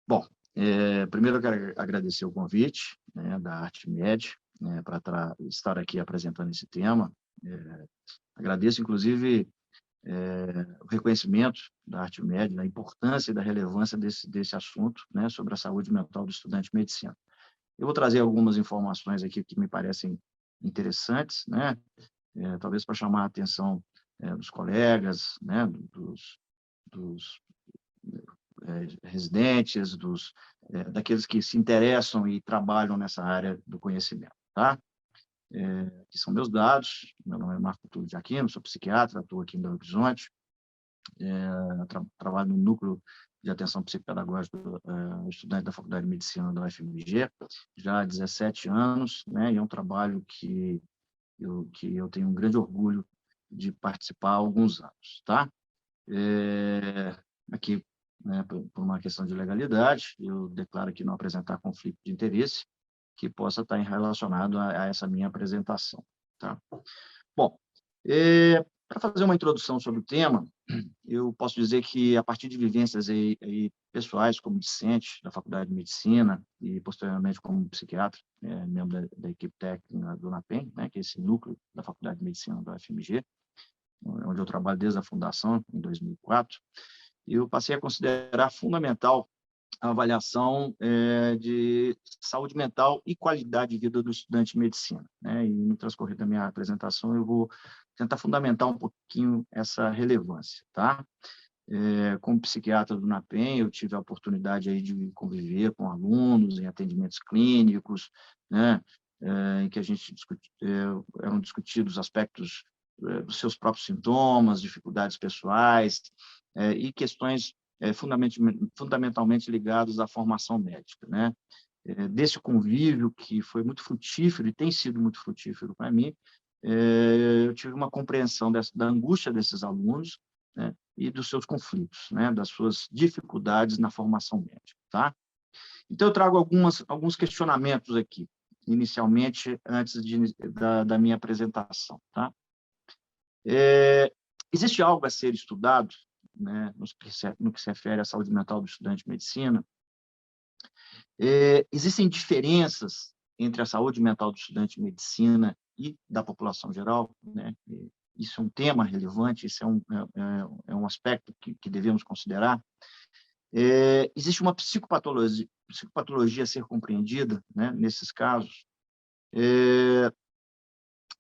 Bom, primeiro eu quero agradecer o convite, né, da ArtMed, né, para estar aqui apresentando esse tema. Agradeço, inclusive, o reconhecimento da ArtMed, da importância e da relevância desse assunto, né, sobre a saúde mental do estudante de medicina. Eu vou trazer algumas informações aqui que me parecem interessantes, né, talvez para chamar a atenção dos colegas, né, dos residentes, daqueles que se interessam e trabalham nessa área do conhecimento, tá? Aqui são meus dados. Meu nome é Marco Túlio de Aquino, sou psiquiatra, atuo aqui em Belo Horizonte, trabalho no núcleo de atenção psicopedagógica estudante da Faculdade de Medicina da UFMG, já há 17 anos, né, e é um trabalho que eu tenho um grande orgulho de participar há alguns anos, tá? Aqui, né, por uma questão de legalidade, eu declaro aqui não apresentar conflito de interesse que possa estar relacionado a essa minha apresentação, tá? Bom, para fazer uma introdução sobre o tema, eu posso dizer que, a partir de vivências pessoais, como discente da Faculdade de Medicina e, posteriormente, como psiquiatra, membro da equipe técnica do NAPEM, né, que é esse núcleo da Faculdade de Medicina da UFMG, onde eu trabalho desde a fundação, em 2004, eu passei a considerar fundamental a avaliação de saúde mental e qualidade de vida do estudante de medicina, né? E no transcorrer da minha apresentação eu vou tentar fundamentar um pouquinho essa relevância, tá? Como psiquiatra do NAPEM, eu tive a oportunidade aí de conviver com alunos em atendimentos clínicos, né? Em que eram discutidos aspectos dos seus próprios sintomas, dificuldades pessoais e questões fundamentalmente ligadas à formação médica, né? Desse convívio que foi muito frutífero e tem sido muito frutífero para mim, eu tive uma compreensão da angústia desses alunos, né, e dos seus conflitos, né, das suas dificuldades na formação médica, tá? Então, eu trago alguns questionamentos aqui, inicialmente, antes da minha apresentação, tá? Existe algo a ser estudado, né, no que se refere à saúde mental do estudante de medicina? Existem diferenças entre a saúde mental do estudante de medicina e da população geral, né? Isso é um tema relevante, isso é um aspecto que devemos considerar. Existe uma psicopatologia a ser compreendida, né, nesses casos.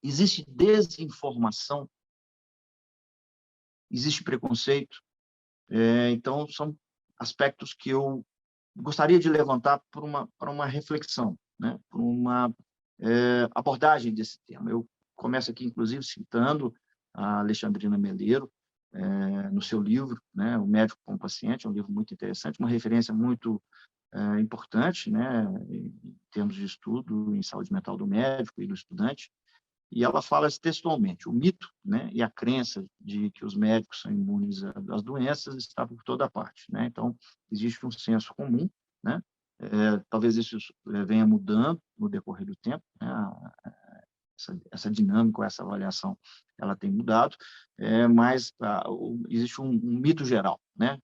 Existe desinformação, existe preconceito. Então, são aspectos que eu gostaria de levantar para uma reflexão, né, para uma abordagem desse tema. Eu começo aqui, inclusive, citando a Alexandrina Meleiro, no seu livro, né, O Médico como Paciente, é um livro muito interessante, uma referência muito importante, né, em termos de estudo em saúde mental do médico e do estudante, e ela fala textualmente: o mito, né, e a crença de que os médicos são imunes às doenças está por toda parte, né? Então, existe um senso comum, né? Talvez isso venha mudando no decorrer do tempo, né? Essa dinâmica, essa avaliação, ela tem mudado, mas existe um mito geral, né?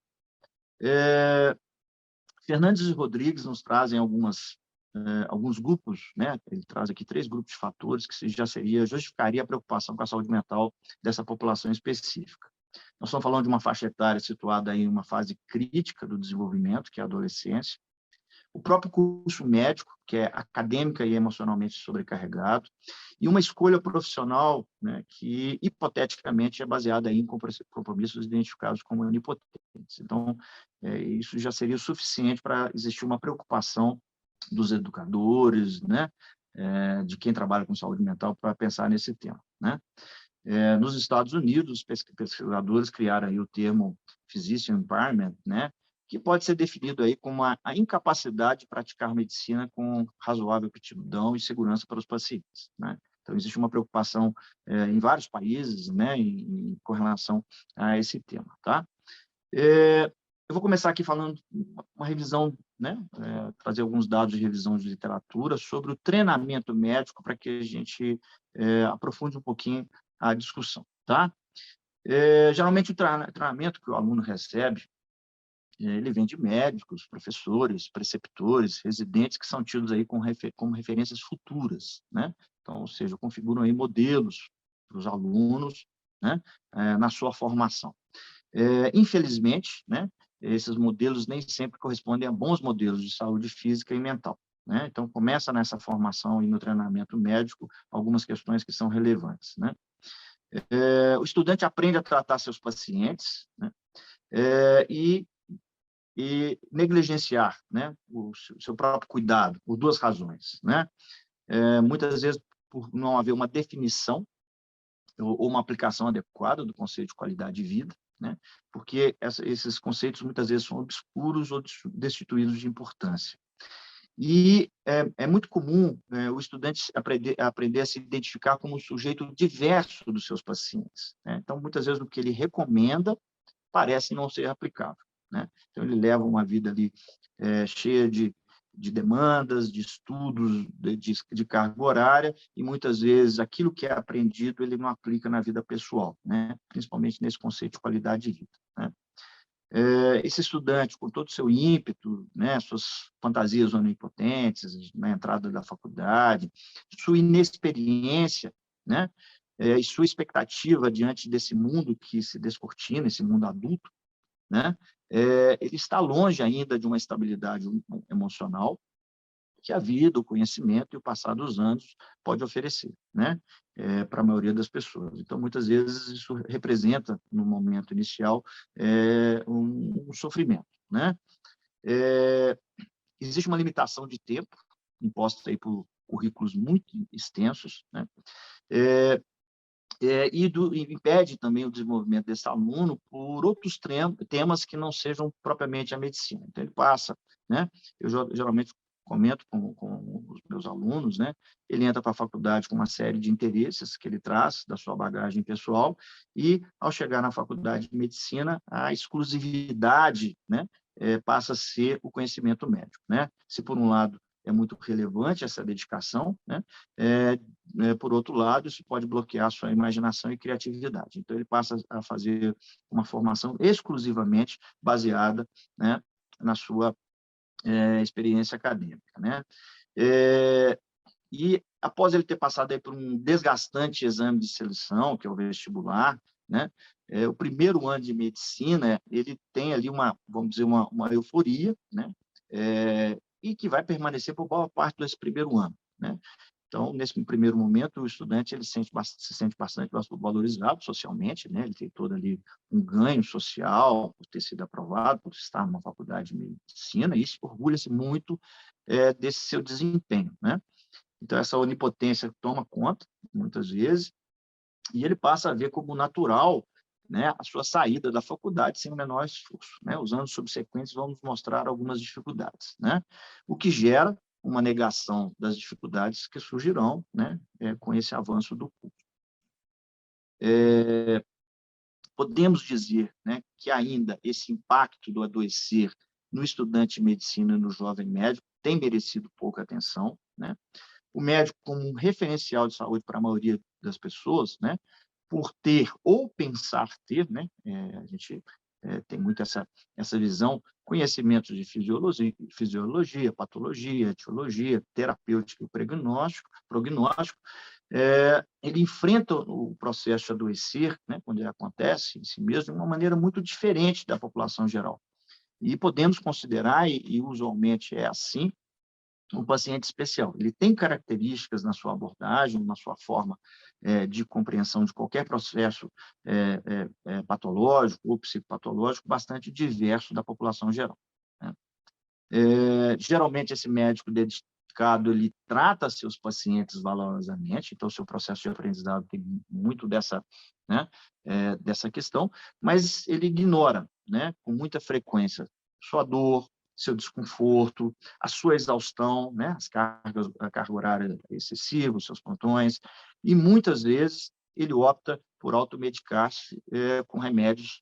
Fernandes e Rodrigues nos trazem alguns grupos, né? Ele traz aqui 3 grupos de fatores que justificaria a preocupação com a saúde mental dessa população específica. Nós estamos falando de uma faixa etária situada em uma fase crítica do desenvolvimento, que é a adolescência, o próprio curso médico, que é acadêmica e emocionalmente sobrecarregado, e uma escolha profissional, né, que, hipoteticamente, é baseada em compromissos identificados como onipotentes. Então, isso já seria o suficiente para existir uma preocupação dos educadores, né, de quem trabalha com saúde mental, para pensar nesse tema, né? Nos Estados Unidos, os pesquisadores criaram aí o termo physician impairment, né, que pode ser definido aí como a incapacidade de praticar medicina com razoável aptidão e segurança para os pacientes, né? Então, existe uma preocupação em vários países, né, com relação a esse tema, tá? Eu vou começar aqui falando uma revisão, né, trazer alguns dados de revisão de literatura sobre o treinamento médico para que a gente aprofunde um pouquinho a discussão, tá? Geralmente, o treinamento que o aluno recebe ele vem de médicos, professores, preceptores, residentes que são tidos aí como referências futuras, né? Então, ou seja, configuram aí modelos para os alunos, né, na sua formação. Infelizmente, né, esses modelos nem sempre correspondem a bons modelos de saúde física e mental, né? Então, começa nessa formação e no treinamento médico algumas questões que são relevantes, né? O estudante aprende a tratar seus pacientes, né, e negligenciar, né, o seu próprio cuidado, por duas razões, né? Muitas vezes, por não haver uma definição ou uma aplicação adequada do conceito de qualidade de vida, né? Porque esses conceitos muitas vezes são obscuros ou destituídos de importância. E é muito comum o estudante aprender a se identificar como um sujeito diverso dos seus pacientes, né? Então, muitas vezes, o que ele recomenda parece não ser aplicável, né? Então, ele leva uma vida ali cheia de demandas, de estudos, de carga horária, e muitas vezes aquilo que é aprendido ele não aplica na vida pessoal, né? Principalmente nesse conceito de qualidade de vida, né? Esse estudante, com todo o seu ímpeto, né, suas fantasias onipotentes na entrada da faculdade, sua inexperiência, né, e sua expectativa diante desse mundo que se descortina, esse mundo adulto, né, ele está longe ainda de uma estabilidade emocional que a vida, o conhecimento e o passar dos anos pode oferecer, né, para a maioria das pessoas. Então, muitas vezes, isso representa, no momento inicial, um sofrimento, né? Existe uma limitação de tempo, imposta aí por currículos muito extensos, né? Impede também o desenvolvimento desse aluno por outros temas que não sejam propriamente a medicina. Então, ele passa, né? Eu geralmente comento com os meus alunos, né? Ele entra para a faculdade com uma série de interesses que ele traz da sua bagagem pessoal e, ao chegar na faculdade de medicina, a exclusividade, né, passa a ser o conhecimento médico, né? Se, por um lado, é muito relevante essa dedicação, né? Por outro lado, isso pode bloquear a sua imaginação e criatividade. Então, ele passa a fazer uma formação exclusivamente baseada, né, na sua experiência acadêmica, né? E, após ele ter passado aí por um desgastante exame de seleção, que é o vestibular, né, o primeiro ano de medicina, ele tem ali vamos dizer, uma euforia, né, e que vai permanecer por boa parte desse primeiro ano, né? Então, nesse primeiro momento, o estudante ele se sente bastante valorizado socialmente, né? Ele tem todo ali um ganho social por ter sido aprovado, por estar numa faculdade de medicina, e orgulha-se muito desse seu desempenho, né? Então, essa onipotência toma conta, muitas vezes, e ele passa a ver como natural, né, a sua saída da faculdade sem o menor esforço, né? Os anos subsequentes vão nos mostrar algumas dificuldades, né? O que gera uma negação das dificuldades que surgirão, né, com esse avanço do curso. Podemos dizer, né, que ainda esse impacto do adoecer no estudante de medicina e no jovem médico tem merecido pouca atenção, né? O médico, como um referencial de saúde para a maioria das pessoas, né, por ter ou pensar ter, né, a gente tem muito essa visão, conhecimentos de fisiologia, patologia, etiologia, terapêutica e prognóstico, ele enfrenta o processo de adoecer, né, quando ele acontece em si mesmo, de uma maneira muito diferente da população geral. E podemos considerar, e usualmente é assim, um paciente especial. Ele tem características na sua abordagem, na sua forma de compreensão de qualquer processo patológico ou psicopatológico bastante diverso da população geral, né? Geralmente, esse médico dedicado, ele trata seus pacientes valorosamente, então, o seu processo de aprendizado tem muito né, dessa questão, mas ele ignora, né, com muita frequência, sua dor, seu desconforto, a sua exaustão, né, a carga horária excessiva, os seus plantões, e muitas vezes ele opta por automedicar-se com remédios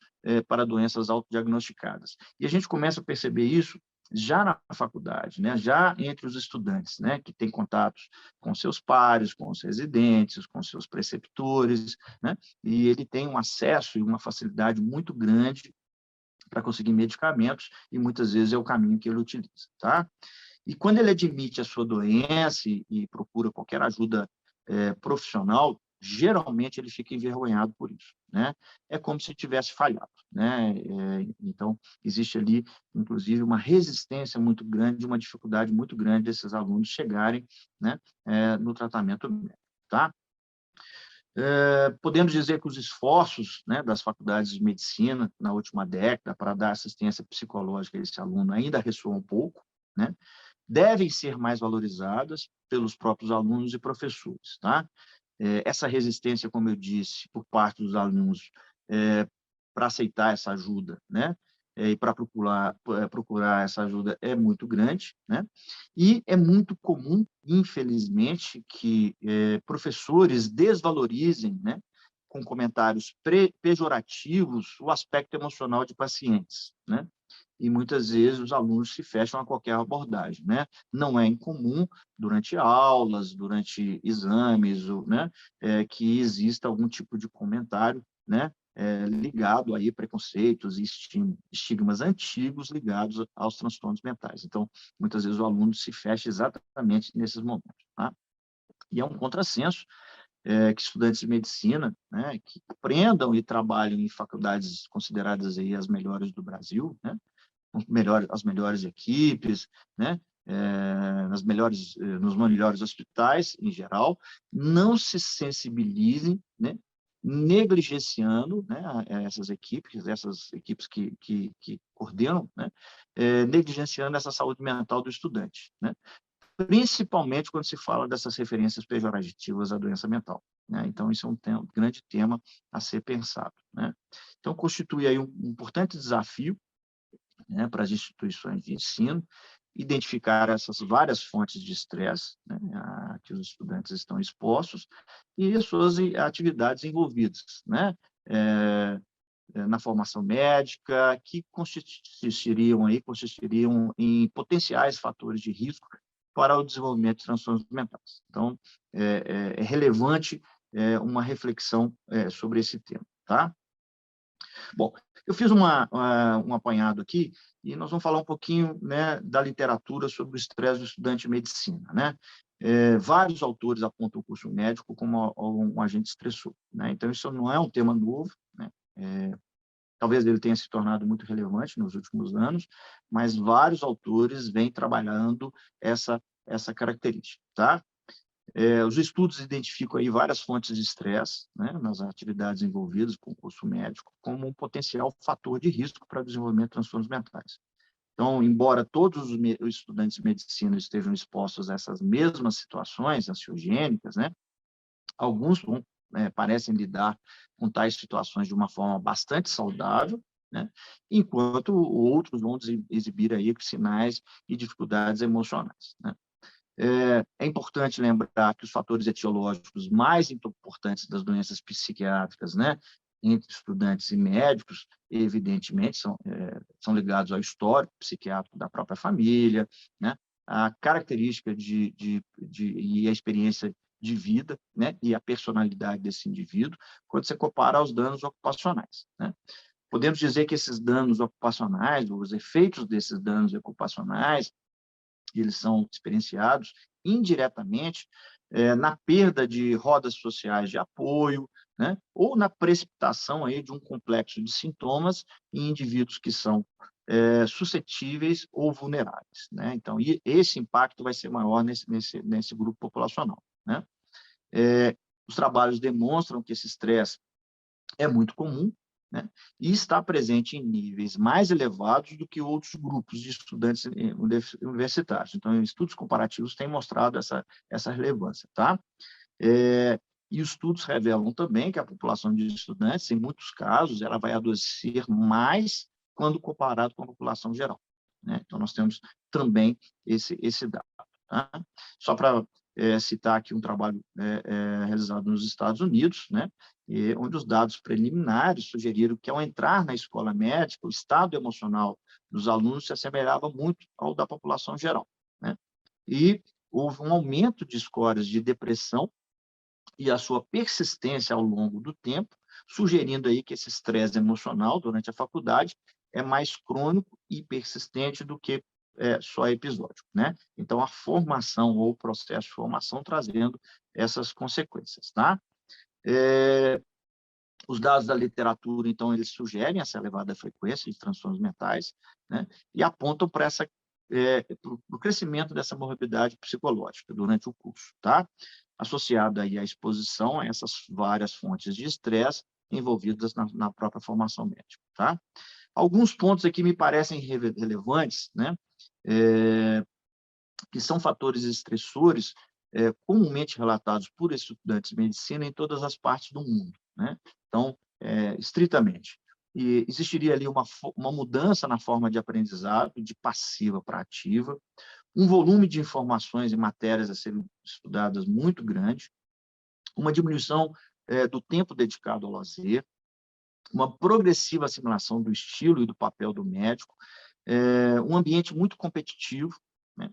para doenças autodiagnosticadas. E a gente começa a perceber isso já na faculdade, né, já entre os estudantes, né, que têm contatos com seus pares, com os residentes, com seus preceptores, né, e ele tem um acesso e uma facilidade muito grande para conseguir medicamentos, e muitas vezes é o caminho que ele utiliza, tá? E quando ele admite a sua doença e procura qualquer ajuda profissional, geralmente ele fica envergonhado por isso, né? É como se tivesse falhado, né? Então, existe ali, inclusive, uma resistência muito grande, uma dificuldade muito grande desses alunos chegarem, né, no tratamento médico, tá? Podemos dizer que os esforços, né, das faculdades de medicina na última década para dar assistência psicológica a esse aluno ainda ressoam um pouco, né? Devem ser mais valorizadas pelos próprios alunos e professores, tá? Essa resistência, como eu disse, por parte dos alunos para aceitar essa ajuda, né? E para procurar essa ajuda é muito grande, né? E é muito comum, infelizmente, que professores desvalorizem, né, com comentários pejorativos, o aspecto emocional de pacientes, né? E muitas vezes os alunos se fecham a qualquer abordagem, né? Não é incomum, durante aulas, durante exames, né, que exista algum tipo de comentário, né, ligado aí a preconceitos e estigmas antigos ligados aos transtornos mentais. Então, muitas vezes o aluno se fecha exatamente nesses momentos, tá? E é um contrassenso que estudantes de medicina, né, que aprendam e trabalhem em faculdades consideradas aí as melhores do Brasil, né, as melhores equipes, né, nos melhores hospitais, em geral, não se sensibilizem, né, negligenciando, né, essas equipes que coordenam, né, negligenciando essa saúde mental do estudante, né, principalmente quando se fala dessas referências pejorativas à doença mental, né? Então, isso é um grande tema a ser pensado, né? Então, constitui aí um importante desafio, né, para as instituições de ensino, identificar essas várias fontes de estresse, né, a que os estudantes estão expostos e as suas atividades envolvidas, né, na formação médica, que consistiriam em potenciais fatores de risco para o desenvolvimento de transtornos mentais. Então, é relevante uma reflexão sobre esse tema, tá? Bom, eu fiz um apanhado aqui e nós vamos falar um pouquinho, né, da literatura sobre o estresse do estudante de medicina, né? Vários autores apontam o curso médico como um agente estressor, né? Então, isso não é um tema novo, né? Talvez ele tenha se tornado muito relevante nos últimos anos, mas vários autores vêm trabalhando essa característica, tá? Os estudos identificam aí várias fontes de estresse, né, nas atividades envolvidas com o curso médico, como um potencial fator de risco para o desenvolvimento de transtornos mentais. Então, embora todos os estudantes de medicina estejam expostos a essas mesmas situações ansiogênicas, né, alguns parecem lidar com tais situações de uma forma bastante saudável, né, enquanto outros vão exibir aí sinais e dificuldades emocionais, né. É importante lembrar que os fatores etiológicos mais importantes das doenças psiquiátricas, né, entre estudantes e médicos, evidentemente, são ligados ao histórico psiquiátrico da própria família, né, a característica e a experiência de vida, né, e a personalidade desse indivíduo, quando você compara aos danos ocupacionais, né. Podemos dizer que esses danos ocupacionais, os efeitos desses danos ocupacionais, eles são experienciados indiretamente na perda de rodas sociais de apoio, né, ou na precipitação aí de um complexo de sintomas em indivíduos que são suscetíveis ou vulneráveis, né? Então, esse impacto vai ser maior nesse grupo populacional, né? Os trabalhos demonstram que esse estresse é muito comum, né, e está presente em níveis mais elevados do que outros grupos de estudantes universitários. Então, estudos comparativos têm mostrado essa relevância, tá? E os estudos revelam também que a população de estudantes, em muitos casos, ela vai adoecer mais quando comparado com a população geral, né? Então, nós temos também esse dado, tá? Só para citar aqui um trabalho realizado nos Estados Unidos, né, onde os dados preliminares sugeriram que, ao entrar na escola médica, o estado emocional dos alunos se assemelhava muito ao da população geral, né? E houve um aumento de scores de depressão e a sua persistência ao longo do tempo, sugerindo aí que esse estresse emocional durante a faculdade é mais crônico e persistente do que só episódico, né? Então, a formação ou o processo de formação trazendo essas consequências, tá? Os dados da literatura, então, eles sugerem essa elevada frequência de transtornos mentais, né? E apontam para o crescimento dessa morbidade psicológica durante o curso, tá? Associado aí à exposição a essas várias fontes de estresse envolvidas na própria formação médica, tá? Alguns pontos aqui me parecem relevantes, né? Que são fatores estressores comumente relatados por estudantes de medicina em todas as partes do mundo, né? Então, estritamente. E existiria ali uma mudança na forma de aprendizado, de passiva para ativa, um volume de informações e matérias a serem estudadas muito grande, uma diminuição do tempo dedicado ao lazer, uma progressiva assimilação do estilo e do papel do médico, um ambiente muito competitivo, né?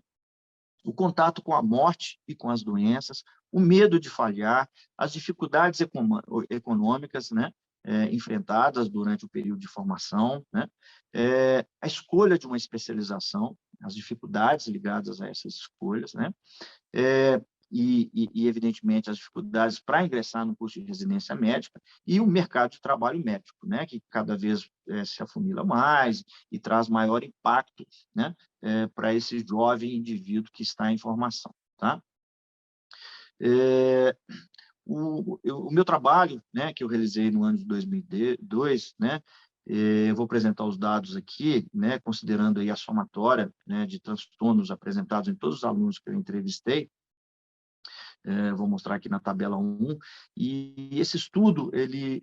O contato com a morte e com as doenças, o medo de falhar, as dificuldades econômicas, né, enfrentadas durante o período de formação, né, a escolha de uma especialização, as dificuldades ligadas a essas escolhas, né, evidentemente, as dificuldades para ingressar no curso de residência médica e o mercado de trabalho médico, né, que cada vez se afunila mais e traz maior impacto, né, para esse jovem indivíduo que está em formação. Tá? O meu trabalho, né, que eu realizei no ano de 2002, né, eu vou apresentar os dados aqui, né, considerando aí a somatória, né, de transtornos apresentados em todos os alunos que eu entrevistei. Vou mostrar aqui na tabela 1, e esse estudo, ele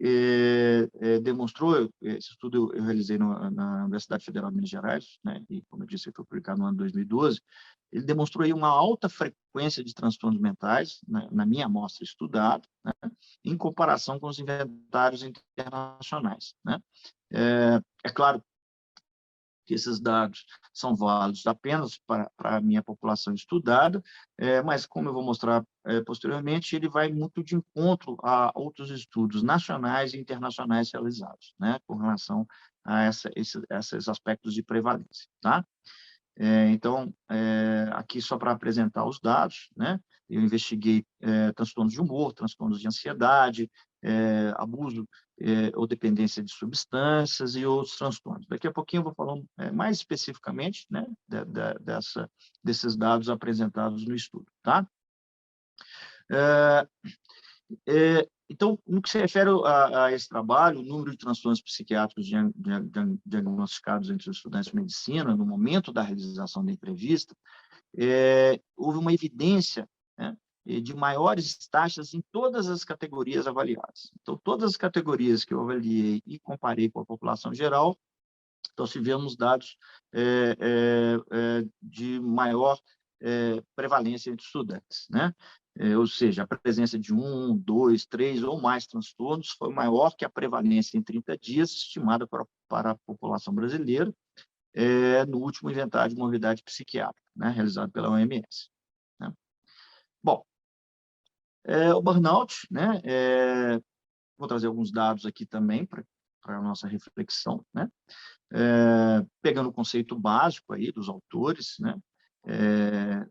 demonstrou, esse estudo eu realizei na Universidade Federal de Minas Gerais, né, e, como eu disse, foi publicado no ano 2012, ele demonstrou aí uma alta frequência de transtornos mentais, né, na minha amostra estudada, né, em comparação com os inventários internacionais, né. É claro que esses dados são válidos apenas para a minha população estudada, mas, como eu vou mostrar posteriormente, ele vai muito de encontro a outros estudos nacionais e internacionais realizados, né, com relação a esses aspectos de prevalência. Tá? Então, aqui só para apresentar os dados, né, eu investiguei transtornos de humor, transtornos de ansiedade, abuso ou dependência de substâncias e outros transtornos. Daqui a pouquinho eu vou falar mais especificamente, né, desses dados apresentados no estudo. Tá? Então, no que se refere a esse trabalho, o número de transtornos psiquiátricos diagnosticados entre os estudantes de medicina, no momento da realização da entrevista, houve uma evidência, né, de maiores taxas em todas as categorias avaliadas. Então, todas as categorias que eu avaliei e comparei com a população geral, então, se vemos dados de maior prevalência entre estudantes, né? Ou seja, a presença de 1, 2, 3 ou mais transtornos foi maior que a prevalência em 30 dias estimada para a população brasileira no último inventário de morbidade psiquiátrica, né, realizado pela OMS. Né? Bom, o burnout, né, vou trazer alguns dados aqui também para a nossa reflexão, né? Pegando o conceito básico aí dos autores, né,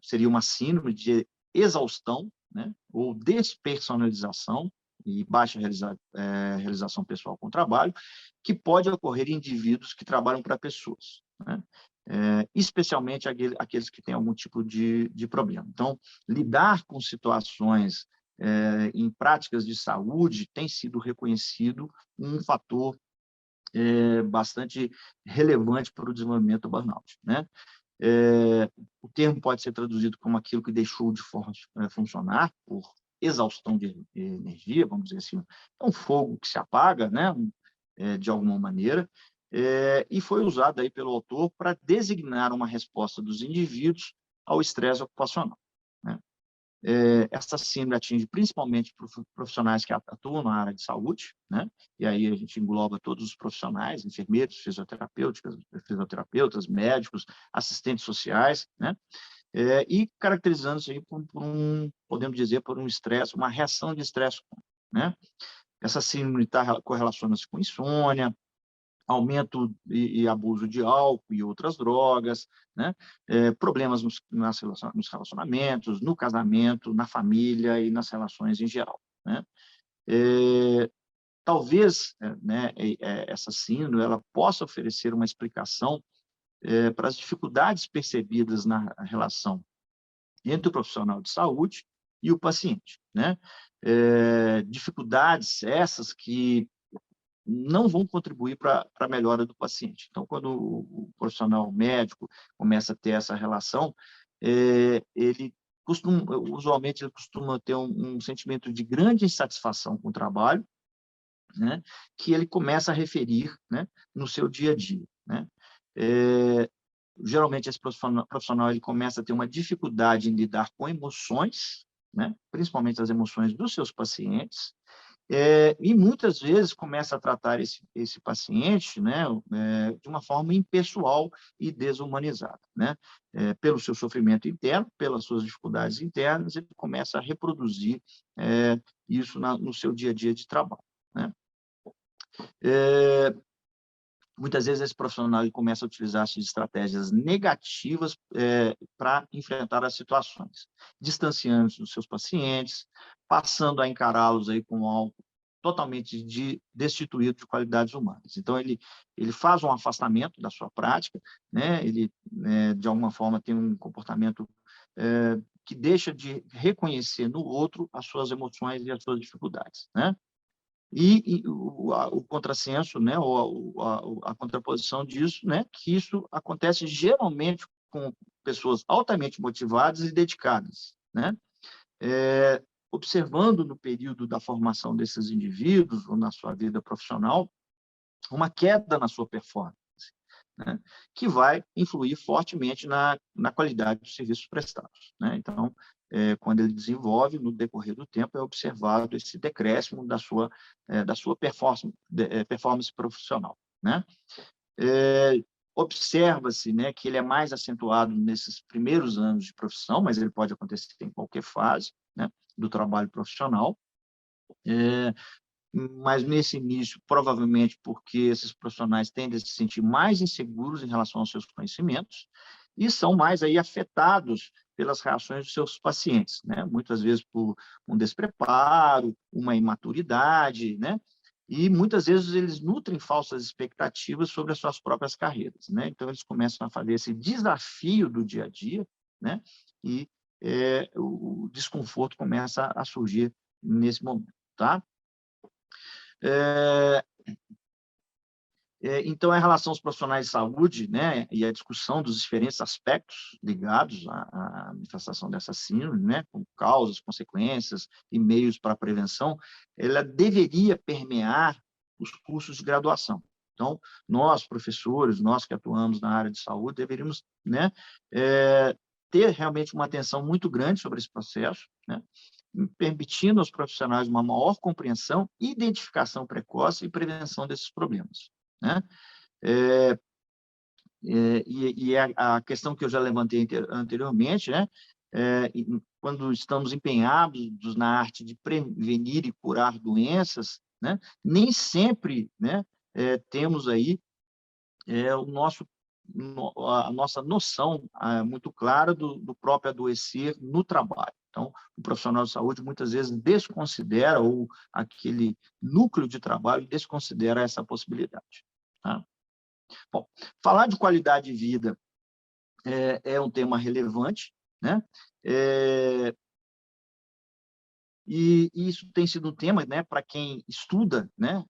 seria uma síndrome de exaustão, né, ou despersonalização e baixa realização pessoal com o trabalho, que pode ocorrer em indivíduos que trabalham para pessoas, né, especialmente aqueles que têm algum tipo de problema. Então, lidar com situações em práticas de saúde tem sido reconhecido um fator bastante relevante para o desenvolvimento do burnout, né? O termo pode ser traduzido como aquilo que deixou de funcionar por exaustão de energia, vamos dizer assim, é um fogo que se apaga, né, de alguma maneira, e foi usado aí pelo autor para designar uma resposta dos indivíduos ao estresse ocupacional, né? Essa síndrome atinge principalmente profissionais que atuam na área de saúde, né? E aí a gente engloba todos os profissionais, enfermeiros, fisioterapeutas, médicos, assistentes sociais, né? E caracterizando-se aí podemos dizer, por um estresse, uma reação de estresse, né? Essa síndrome correlaciona-se com insônia, aumento e abuso de álcool e outras drogas, né? Problemas nos relacionamentos, no casamento, na família e nas relações em geral, né? Talvez, né, essa síndrome ela possa oferecer uma explicação para as dificuldades percebidas na relação entre o profissional de saúde e o paciente, né? Dificuldades essas que não vão contribuir para a melhora do paciente. Então, quando o profissional médico começa a ter essa relação, ele usualmente ele costuma ter um sentimento de grande insatisfação com o trabalho, né, que ele começa a referir, né, no seu dia a dia, né? Geralmente, esse profissional ele começa a ter uma dificuldade em lidar com emoções, né, principalmente as emoções dos seus pacientes, e muitas vezes começa a tratar esse paciente, né, de uma forma impessoal e desumanizada, né? Pelo seu sofrimento interno, pelas suas dificuldades internas, ele começa a reproduzir isso no seu dia a dia de trabalho, né? Muitas vezes esse profissional ele começa a utilizar-se de estratégias negativas para enfrentar as situações, distanciando-se dos seus pacientes, passando a encará-los aí com algo totalmente destituído de qualidades humanas. Então, ele faz um afastamento da sua prática, né? Ele, de alguma forma, tem um comportamento que deixa de reconhecer no outro as suas emoções e as suas dificuldades, né? E o contrassenso, né, ou a contraposição disso, né, que isso acontece geralmente com pessoas altamente motivadas e dedicadas, né? Observando no período da formação desses indivíduos, ou na sua vida profissional, uma queda na sua performance, né, que vai influir fortemente na qualidade dos serviços prestados, né? Então, quando ele desenvolve, no decorrer do tempo, é observado esse decréscimo da sua performance profissional, né? Observa-se, né, que ele é mais acentuado nesses primeiros anos de profissão, mas ele pode acontecer em qualquer fase, né, do trabalho profissional, mas nesse início, provavelmente porque esses profissionais tendem a se sentir mais inseguros em relação aos seus conhecimentos e são mais aí afetados pelas reações dos seus pacientes, né? Muitas vezes por um despreparo, uma imaturidade, né? E muitas vezes eles nutrem falsas expectativas sobre as suas próprias carreiras, né? Então eles começam a fazer esse desafio do dia a dia, né? E o desconforto começa a surgir nesse momento, tá? Então, em relação aos profissionais de saúde, né, e a discussão dos diferentes aspectos ligados à manifestação dessa síndrome, né, com causas, consequências e meios para a prevenção, ela deveria permear os cursos de graduação. Então, nós, professores, nós que atuamos na área de saúde, deveríamos, né, ter realmente uma atenção muito grande sobre esse processo, né, permitindo aos profissionais uma maior compreensão, identificação precoce e prevenção desses problemas, né? E a questão que eu já levantei anteriormente, né? Quando estamos empenhados na arte de prevenir e curar doenças, né? Nem sempre, né, temos aí a nossa noção muito clara do próprio adoecer no trabalho. Então, o profissional de saúde muitas vezes desconsidera, ou aquele núcleo de trabalho desconsidera essa possibilidade, tá? Bom, falar de qualidade de vida é um tema relevante, né? E isso tem sido um tema, né, para quem estuda, né,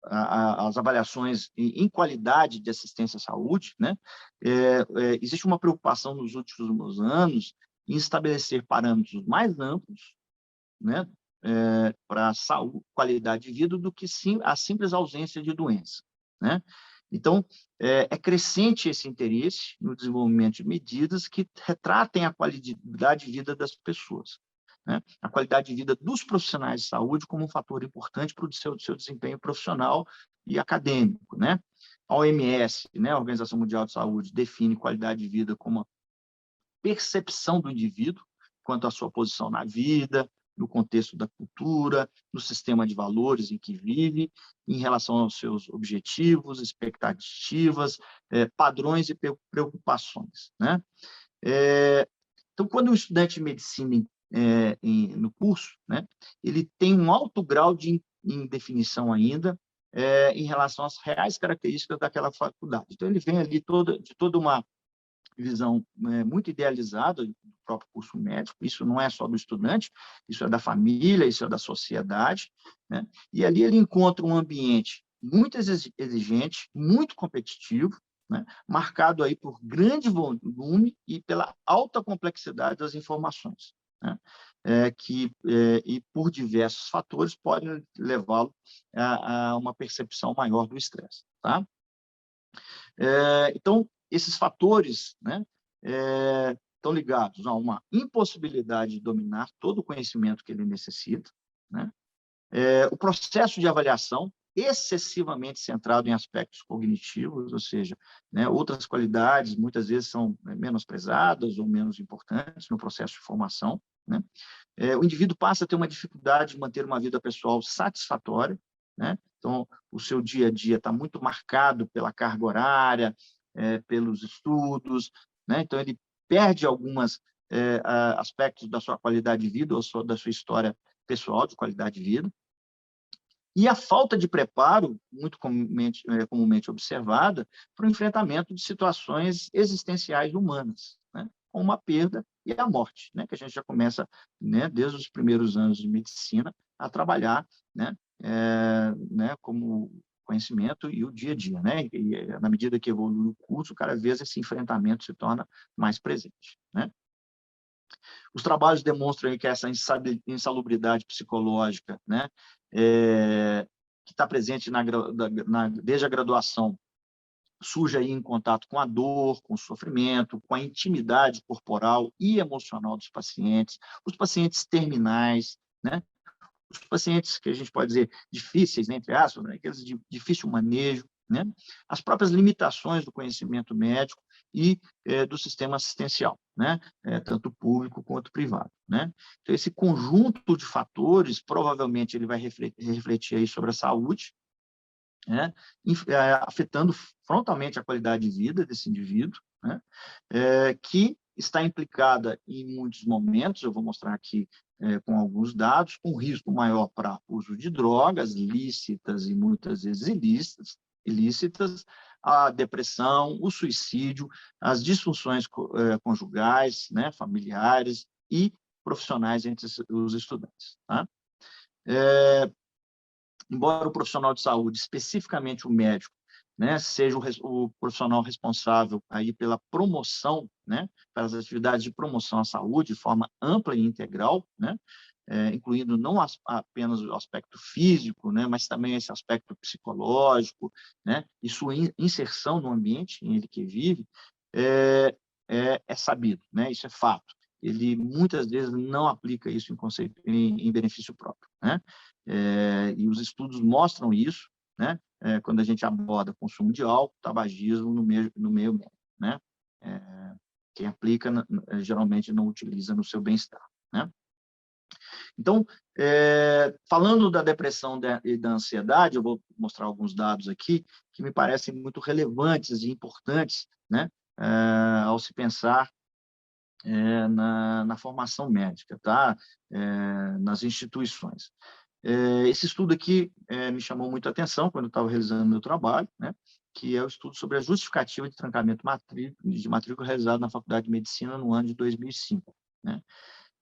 as avaliações em qualidade de assistência à saúde, né? Existe uma preocupação nos últimos anos em estabelecer parâmetros mais amplos, né, para a saúde, qualidade de vida, do que a simples ausência de doença, né? Então, é crescente esse interesse no desenvolvimento de medidas que retratem a qualidade de vida das pessoas, né? A qualidade de vida dos profissionais de saúde como um fator importante para o seu desempenho profissional e acadêmico, né? A OMS, né, a Organização Mundial de Saúde, define qualidade de vida como a percepção do indivíduo quanto à sua posição na vida, no contexto da cultura, no sistema de valores em que vive, em relação aos seus objetivos, expectativas, padrões e preocupações, né? Então, quando o estudante de medicina no curso, né, ele tem um alto grau de indefinição ainda em relação às reais características daquela faculdade. Então, ele vem ali de toda uma visão muito idealizada do próprio curso médico, isso não é só do estudante, isso é da família, isso é da sociedade, né? E ali ele encontra um ambiente muito exigente, muito competitivo, né? Marcado aí por grande volume e pela alta complexidade das informações, né? E por diversos fatores podem levá-lo a uma percepção maior do estresse, tá? Então, esses fatores, né, estão ligados a uma impossibilidade de dominar todo o conhecimento que ele necessita, né? O processo de avaliação excessivamente centrado em aspectos cognitivos, ou seja, né, outras qualidades muitas vezes são menosprezadas ou menos importantes no processo de formação, né? O indivíduo passa a ter uma dificuldade de manter uma vida pessoal satisfatória, né? Então, o seu dia a dia está muito marcado pela carga horária, pelos estudos, né? Então, ele perde alguns aspectos da sua qualidade de vida ou da sua história pessoal de qualidade de vida. E a falta de preparo, muito comumente observada, para o enfrentamento de situações existenciais humanas, né? Como uma perda e a morte, né? Que a gente já começa, né, desde os primeiros anos de medicina a trabalhar, né, como conhecimento e o dia a dia, né? E na medida que evolui o curso, cada vez esse enfrentamento se torna mais presente, né? Os trabalhos demonstram aí que essa insalubridade psicológica, né, que está presente desde a graduação, surge aí em contato com a dor, com o sofrimento, com a intimidade corporal e emocional dos pacientes, os pacientes terminais, né, os pacientes que a gente pode dizer difíceis, né, entre aspas, né, aqueles de difícil manejo, né, as próprias limitações do conhecimento médico e do sistema assistencial, né, tanto público quanto privado, né. Então, esse conjunto de fatores, provavelmente, ele vai refletir aí sobre a saúde, né, afetando frontalmente a qualidade de vida desse indivíduo, né, que está implicada em muitos momentos, eu vou mostrar aqui com alguns dados, com risco maior para uso de drogas lícitas e muitas vezes ilícitas, a depressão, o suicídio, as disfunções conjugais, né, familiares e profissionais entre os estudantes, tá? Embora o profissional de saúde, especificamente o médico, né, seja o profissional responsável aí pela promoção, né, pelas atividades de promoção à saúde de forma ampla e integral, né, incluindo não apenas o aspecto físico, né, mas também esse aspecto psicológico, né, e sua inserção no ambiente em que vive, é sabido, né, isso é fato. Ele muitas vezes não aplica isso em benefício próprio, né? E os estudos mostram isso, né? Quando a gente aborda consumo de álcool, tabagismo no meio médico, né? Quem aplica geralmente não utiliza no seu bem-estar, né? Então, falando da depressão e da ansiedade, eu vou mostrar alguns dados aqui que me parecem muito relevantes e importantes, né? Ao se pensar na formação médica, tá? Nas instituições. Esse estudo aqui me chamou muito a atenção quando eu estava realizando meu trabalho, né? Que é o estudo sobre a justificativa de trancamento de matrícula realizado na Faculdade de Medicina no ano de 2005, né?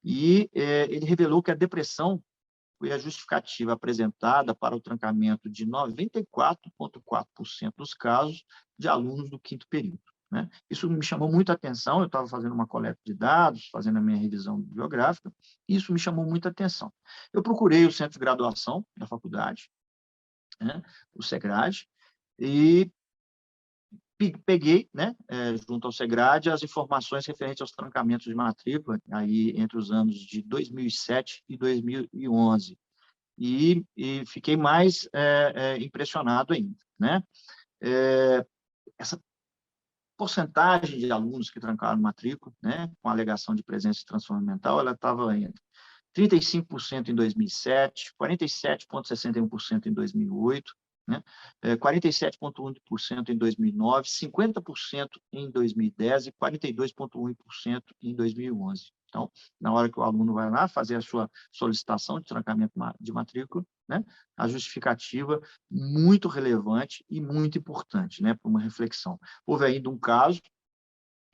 E ele revelou que a depressão foi a justificativa apresentada para o trancamento de 94,4% dos casos de alunos do quinto período, né? Isso me chamou muito a atenção, eu estava fazendo uma coleta de dados, fazendo a minha revisão bibliográfica, e isso me chamou muito a atenção. Eu procurei o centro de graduação da faculdade, né, o SEGRAD, e peguei, né, junto ao SEGRAD, as informações referentes aos trancamentos de matrícula aí entre os anos de 2007 e 2011. E fiquei mais impressionado ainda, né? Essa porcentagem de alunos que trancaram matrícula, né, com alegação de presença de transtorno mental, ela estava entre 35% em 2007, 47,61% em 2008, né? 47,1% em 2009, 50% em 2010 e 42,1% em 2011. Então, na hora que o aluno vai lá fazer a sua solicitação de trancamento de matrícula, né, a justificativa muito relevante e muito importante, né, para uma reflexão. Houve ainda um caso,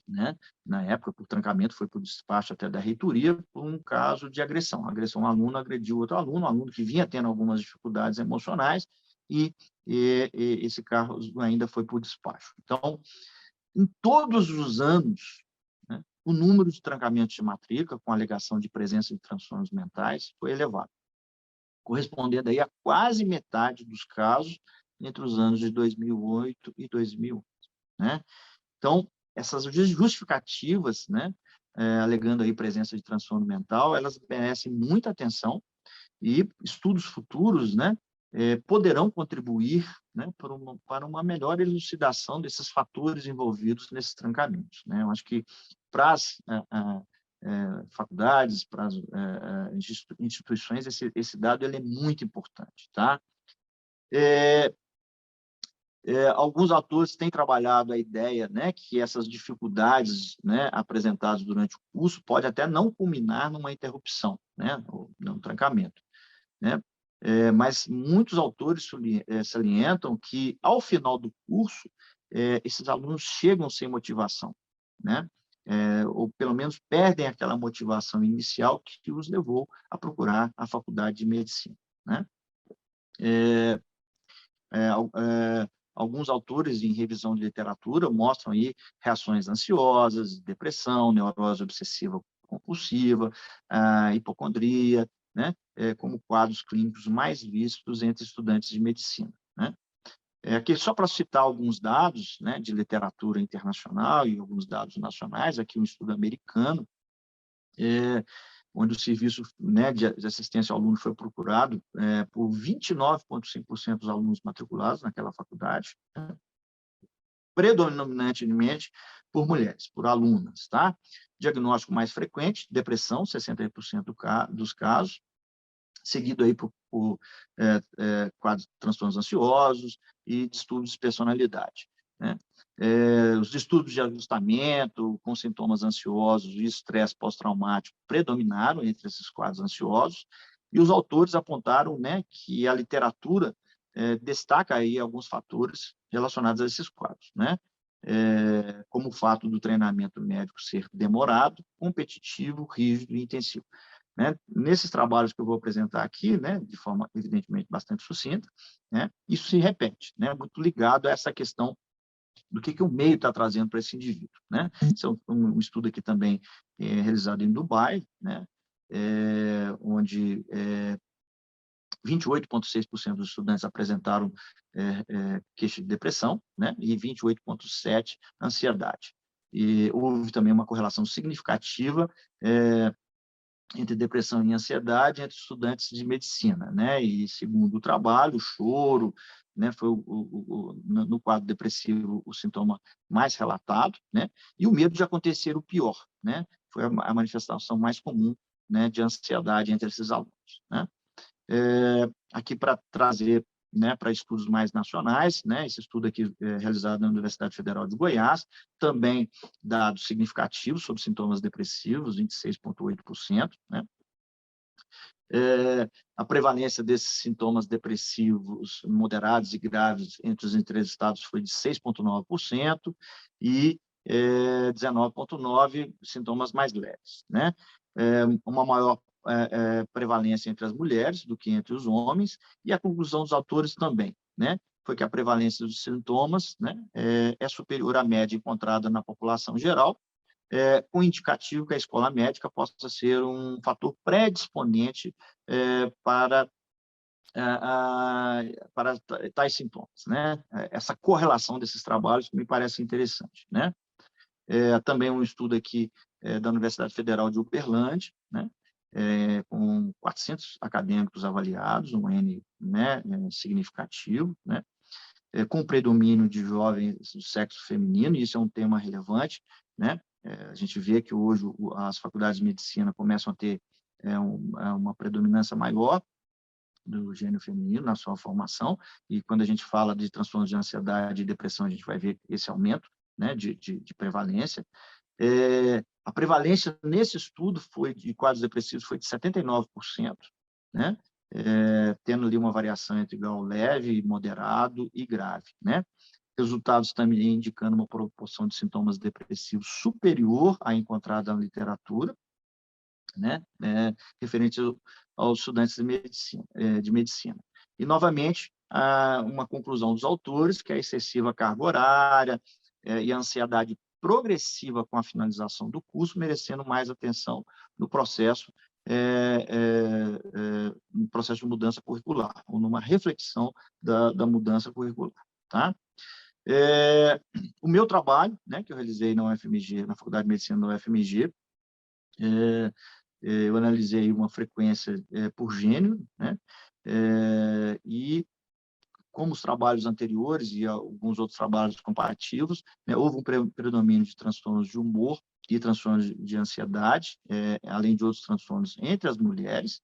né, na época, por trancamento, foi por despacho até da reitoria, por um caso de agressão. Um aluno agrediu outro aluno, um aluno que vinha tendo algumas dificuldades emocionais, e esse caso ainda foi por despacho. Então, em todos os anos, né, o número de trancamentos de matrícula, com alegação de presença de transtornos mentais, foi elevado, correspondendo aí a quase metade dos casos entre os anos de 2008 e 2011. Né? Então, essas justificativas, né, alegando aí presença de transtorno mental, elas merecem muita atenção e estudos futuros, né, poderão contribuir, né, para uma melhor elucidação desses fatores envolvidos nesses trancamentos. Né? Eu acho que para as faculdades, para as instituições, esse dado ele é muito importante. Tá? Alguns autores têm trabalhado a ideia, né, que essas dificuldades, né, apresentadas durante o curso pode até não culminar numa interrupção, né, ou num trancamento, né? Mas muitos autores salientam que, ao final do curso, esses alunos chegam sem motivação, né? Ou pelo menos perdem aquela motivação inicial que os levou a procurar a faculdade de medicina, né? Alguns autores em revisão de literatura mostram aí reações ansiosas, depressão, neurose obsessiva compulsiva, hipocondria, né, como quadros clínicos mais vistos entre estudantes de medicina. Né? Aqui, só para citar alguns dados, né, de literatura internacional e alguns dados nacionais, aqui um estudo americano, onde o serviço, né, de assistência ao aluno foi procurado por 29,5% dos alunos matriculados naquela faculdade, né, predominantemente por mulheres, por alunas. Tá? Diagnóstico mais frequente, depressão, 60% dos casos, seguido aí por quadros de transtornos ansiosos e distúrbios de personalidade. Né? Os distúrbios de ajustamento, com sintomas ansiosos e estresse pós-traumático predominaram entre esses quadros ansiosos, e os autores apontaram, né, que a literatura destaca aí alguns fatores relacionados a esses quadros, né? Como o fato do treinamento médico ser demorado, competitivo, rígido e intensivo. Né? Nesses trabalhos que eu vou apresentar aqui, né, de forma evidentemente bastante sucinta, né, isso se repete, né, muito ligado a essa questão do que o meio está trazendo para esse indivíduo. Né? Esse é um estudo aqui também realizado em Dubai, né, onde 28,6% dos estudantes apresentaram queixa de depressão, né, e 28,7% ansiedade. E houve também uma correlação significativa entre depressão e ansiedade entre estudantes de medicina, né? E segundo o trabalho, o choro, né, foi no quadro depressivo o sintoma mais relatado, né? E o medo de acontecer o pior, né? Foi a manifestação mais comum, né, de ansiedade entre esses alunos, né? Aqui para trazer, né, para estudos mais nacionais, né, esse estudo aqui realizado na Universidade Federal de Goiás, também dados significativos sobre sintomas depressivos, 26,8%, né? A prevalência desses sintomas depressivos moderados e graves entre os entrevistados foi de 6,9% e 19,9% sintomas mais leves, né? Uma maior prevalência entre as mulheres do que entre os homens, e a conclusão dos autores também, né, foi que a prevalência dos sintomas, né, é superior à média encontrada na população geral, com indicativo que a escola médica possa ser um fator predisponente para tais sintomas, né? Essa correlação desses trabalhos me parece interessante, né? Também um estudo aqui da Universidade Federal de Uberlândia, né? Com 400 acadêmicos avaliados, um N, né, significativo, né? Com predomínio de jovens do sexo feminino, e isso é um tema relevante, né? A gente vê que hoje as faculdades de medicina começam a ter é uma predominância maior do gênero feminino na sua formação, e quando a gente fala de transtornos de ansiedade e depressão, a gente vai ver esse aumento, né, de prevalência. A prevalência nesse estudo de quadros depressivos foi de 79%, né, tendo ali uma variação entre grau leve, moderado e grave, né. Resultados também indicando uma proporção de sintomas depressivos superior à encontrada na literatura, né, referente aos estudantes de medicina. E, novamente, uma conclusão dos autores, que a excessiva carga horária e a ansiedade progressiva com a finalização do curso, merecendo mais atenção no processo de mudança curricular, ou numa reflexão da mudança curricular. Tá? O meu trabalho, né, que eu realizei na UFMG, na Faculdade de Medicina da UFMG, eu analisei uma frequência por gênero, né? E, como os trabalhos anteriores e alguns outros trabalhos comparativos, né, houve um predomínio de transtornos de humor e transtornos de ansiedade, além de outros transtornos entre as mulheres,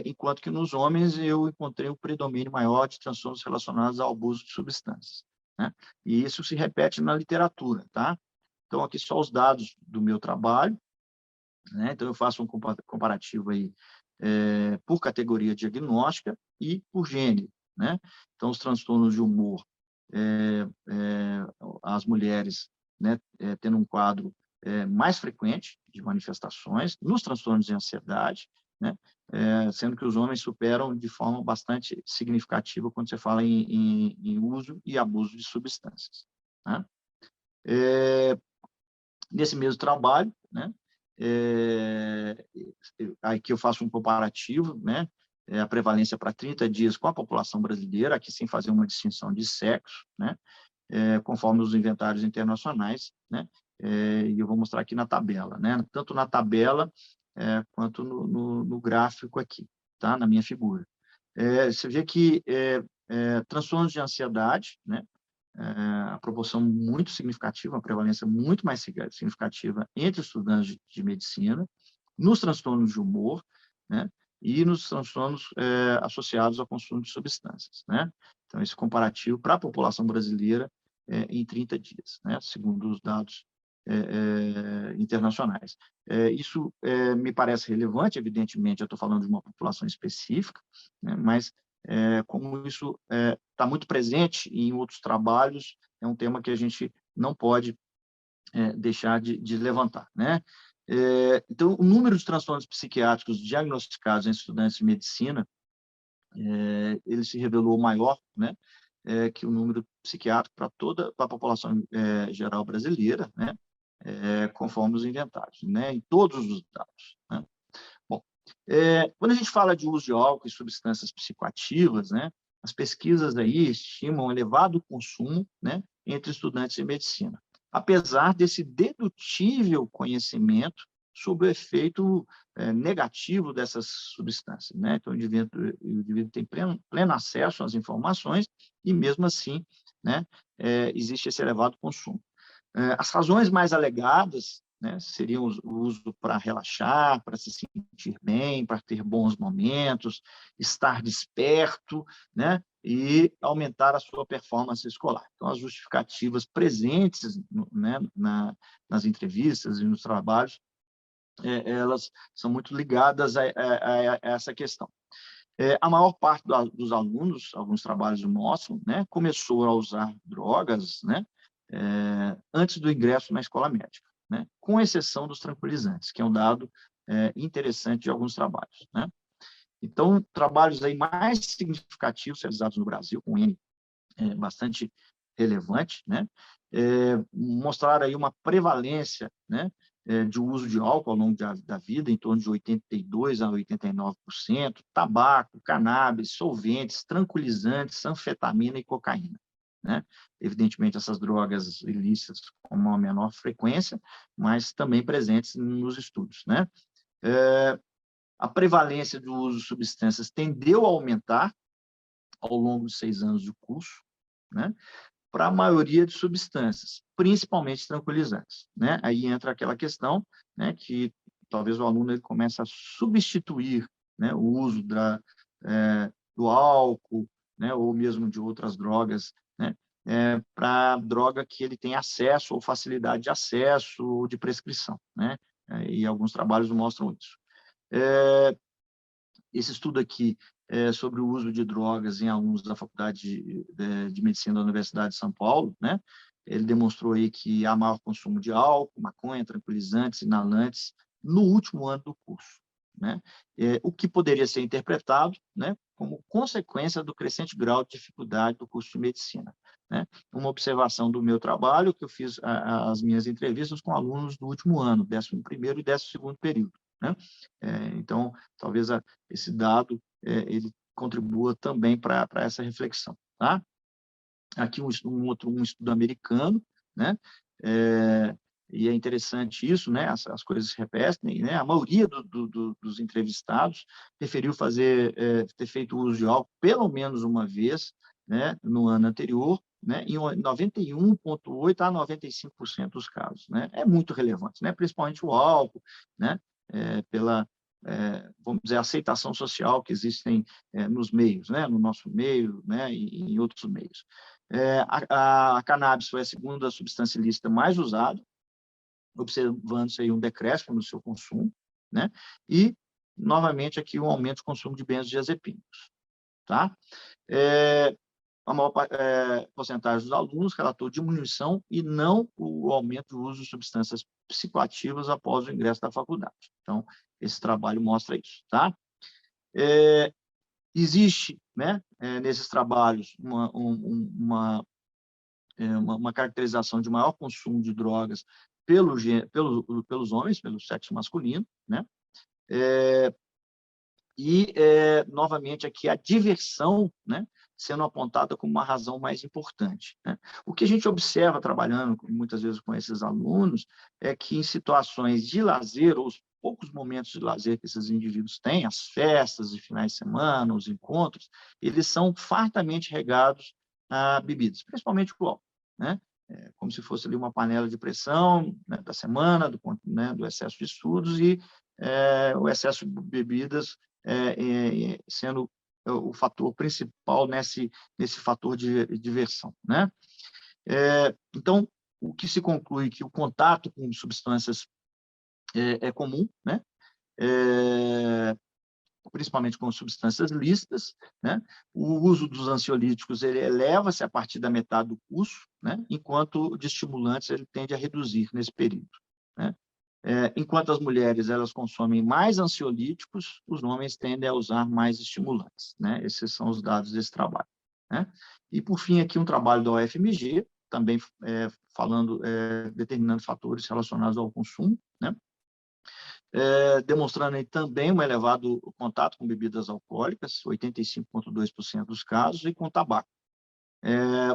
enquanto que nos homens eu encontrei um predomínio maior de transtornos relacionados ao abuso de substâncias, né? E isso se repete na literatura, tá? Então, aqui só os dados do meu trabalho, né? Então, eu faço um comparativo aí, por categoria diagnóstica e por gênero, né? Então, os transtornos de humor, as mulheres, né, tendo um quadro mais frequente de manifestações, nos transtornos de ansiedade, né? Sendo que os homens superam de forma bastante significativa quando você fala em uso e abuso de substâncias, né? Nesse mesmo trabalho, né, aqui eu faço um comparativo, né, a prevalência para 30 dias com a população brasileira, aqui sem fazer uma distinção de sexo, né, conforme os inventários internacionais, né, e eu vou mostrar aqui na tabela, né, tanto na tabela quanto no gráfico aqui, tá, na minha figura. Você vê que transtornos de ansiedade, né, a proporção muito significativa, uma prevalência muito mais significativa entre estudantes de medicina, nos transtornos de humor, né, e nos transtornos associados ao consumo de substâncias, né? Então, esse comparativo para a população brasileira em 30 dias, né, segundo os dados internacionais. Isso me parece relevante, evidentemente, eu estou falando de uma população específica, né, mas como isso está muito presente em outros trabalhos, é um tema que a gente não pode deixar de levantar, né? Então, o número de transtornos psiquiátricos diagnosticados em estudantes de medicina, ele se revelou maior, né, que o número psiquiátrico para toda a população geral brasileira, né, conforme os inventários, né, em todos os dados, né? Bom, quando a gente fala de uso de álcool e substâncias psicoativas, né, as pesquisas aí estimam elevado consumo, né, entre estudantes de medicina, apesar desse dedutível conhecimento sobre o efeito negativo dessas substâncias, né? Então, o indivíduo tem pleno acesso às informações e, mesmo assim, né, existe esse elevado consumo. As razões mais alegadas, né, seriam o uso para relaxar, para se sentir bem, para ter bons momentos, estar desperto, né, e aumentar a sua performance escolar. Então, as justificativas presentes, né, nas entrevistas e nos trabalhos, elas são muito ligadas a essa questão. A maior parte dos alunos, alguns trabalhos mostram, né, começou a usar drogas, né, antes do ingresso na escola médica, né, com exceção dos tranquilizantes, que é um dado interessante de alguns trabalhos, né. Então, trabalhos aí mais significativos realizados no Brasil, com N bastante relevante, né, mostraram aí uma prevalência, né, de uso de álcool ao longo da vida, em torno de 82% a 89%, tabaco, cannabis, solventes, tranquilizantes, anfetamina e cocaína, né? Evidentemente, essas drogas ilícitas com uma menor frequência, mas também presentes nos estudos, né? A prevalência do uso de substâncias tendeu a aumentar ao longo dos 6 anos de curso, né, para a maioria de substâncias, principalmente tranquilizantes, né? Aí entra aquela questão, né, que talvez o aluno ele comece a substituir, né, o uso do álcool, né, ou mesmo de outras drogas, né, para droga que ele tem acesso ou facilidade de acesso ou de prescrição, né? E alguns trabalhos mostram isso. Esse estudo aqui sobre o uso de drogas em alunos da Faculdade de Medicina da Universidade de São Paulo, né? Ele demonstrou aí que há maior consumo de álcool, maconha, tranquilizantes, inalantes no último ano do curso, né? O que poderia ser interpretado, né, como consequência do crescente grau de dificuldade do curso de medicina, né? Uma observação do meu trabalho, que eu fiz as minhas entrevistas com alunos do último ano, 11º e 12º período, né? Então, talvez esse dado ele contribua também para essa reflexão, tá? Aqui um estudo americano, né? E é interessante isso, né? As coisas se repetem, né? A maioria dos entrevistados referiu ter feito uso de álcool pelo menos uma vez, né, no ano anterior, né, em 91,8% a 95% dos casos, né? É muito relevante, né? Principalmente o álcool, né? Pela vamos dizer, aceitação social que existem nos meios, né? No nosso meio, né? E em outros meios. A cannabis foi a segunda substância ilícita mais usada, observando-se aí um decréscimo no seu consumo, né? E, novamente, aqui um aumento do consumo de benzodiazepínicos, tá? A maior porcentagem dos alunos relatou diminuição e não o aumento do uso de substâncias psicoativas após o ingresso da faculdade. Então, esse trabalho mostra isso, tá? Existe, né, nesses trabalhos uma caracterização de maior consumo de drogas pelos homens, pelo sexo masculino, né? Novamente, aqui a diversão, né, sendo apontada como uma razão mais importante, né? O que a gente observa trabalhando muitas vezes com esses alunos é que em situações de lazer, ou os poucos momentos de lazer que esses indivíduos têm, as festas de finais de semana, os encontros, eles são fartamente regados a bebidas, principalmente o álcool, né? Como se fosse ali uma panela de pressão, né, da semana, do excesso de estudos e o excesso de bebidas sendo o fator principal nesse fator de diversão, né? Então, o que se conclui é que o contato com substâncias é comum, né? Principalmente com substâncias lícitas, né? O uso dos ansiolíticos ele eleva-se a partir da metade do curso, né? Enquanto o de estimulantes ele tende a reduzir nesse período, né? Enquanto as mulheres elas consomem mais ansiolíticos, os homens tendem a usar mais estimulantes, né? Esses são os dados desse trabalho, né? E, por fim, aqui um trabalho da UFMG, também determinando fatores relacionados ao consumo, né? Demonstrando aí também um elevado contato com bebidas alcoólicas, 85,2% dos casos, e com tabaco.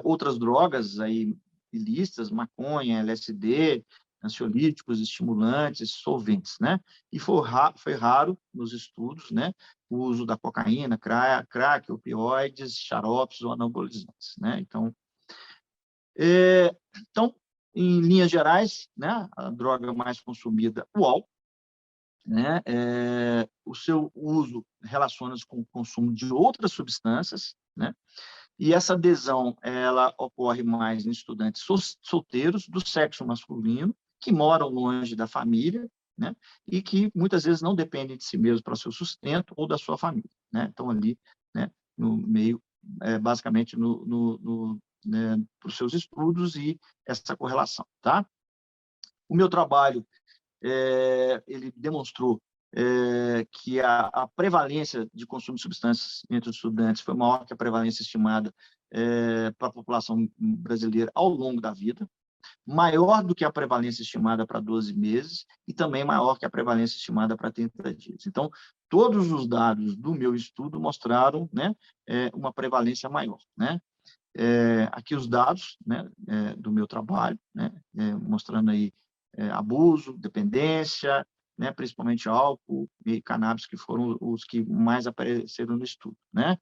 Outras drogas aí ilícitas, maconha, LSD, ansiolíticos, estimulantes, solventes, né? E foi raro nos estudos, né, o uso da cocaína, crack, opioides, xaropes ou anabolizantes, né? Então, em linhas gerais, né, a droga mais consumida, o álcool, né? O seu uso relaciona-se com o consumo de outras substâncias, né? E essa adesão ela ocorre mais em estudantes solteiros do sexo masculino que moram longe da família, né? E que muitas vezes não dependem de si mesmos para o seu sustento ou da sua família, né? Estão ali, né, no meio, basicamente né, para os seus estudos e essa correlação, tá? O meu trabalho ele demonstrou que a prevalência de consumo de substâncias entre os estudantes foi maior que a prevalência estimada para a população brasileira ao longo da vida, maior do que a prevalência estimada para 12 meses e também maior que a prevalência estimada para 30 dias. Então, todos os dados do meu estudo mostraram, né, uma prevalência maior, né? Aqui os dados, né, do meu trabalho, né, mostrando aí abuso, dependência, né, principalmente álcool e cannabis, que foram os que mais apareceram no estudo, né?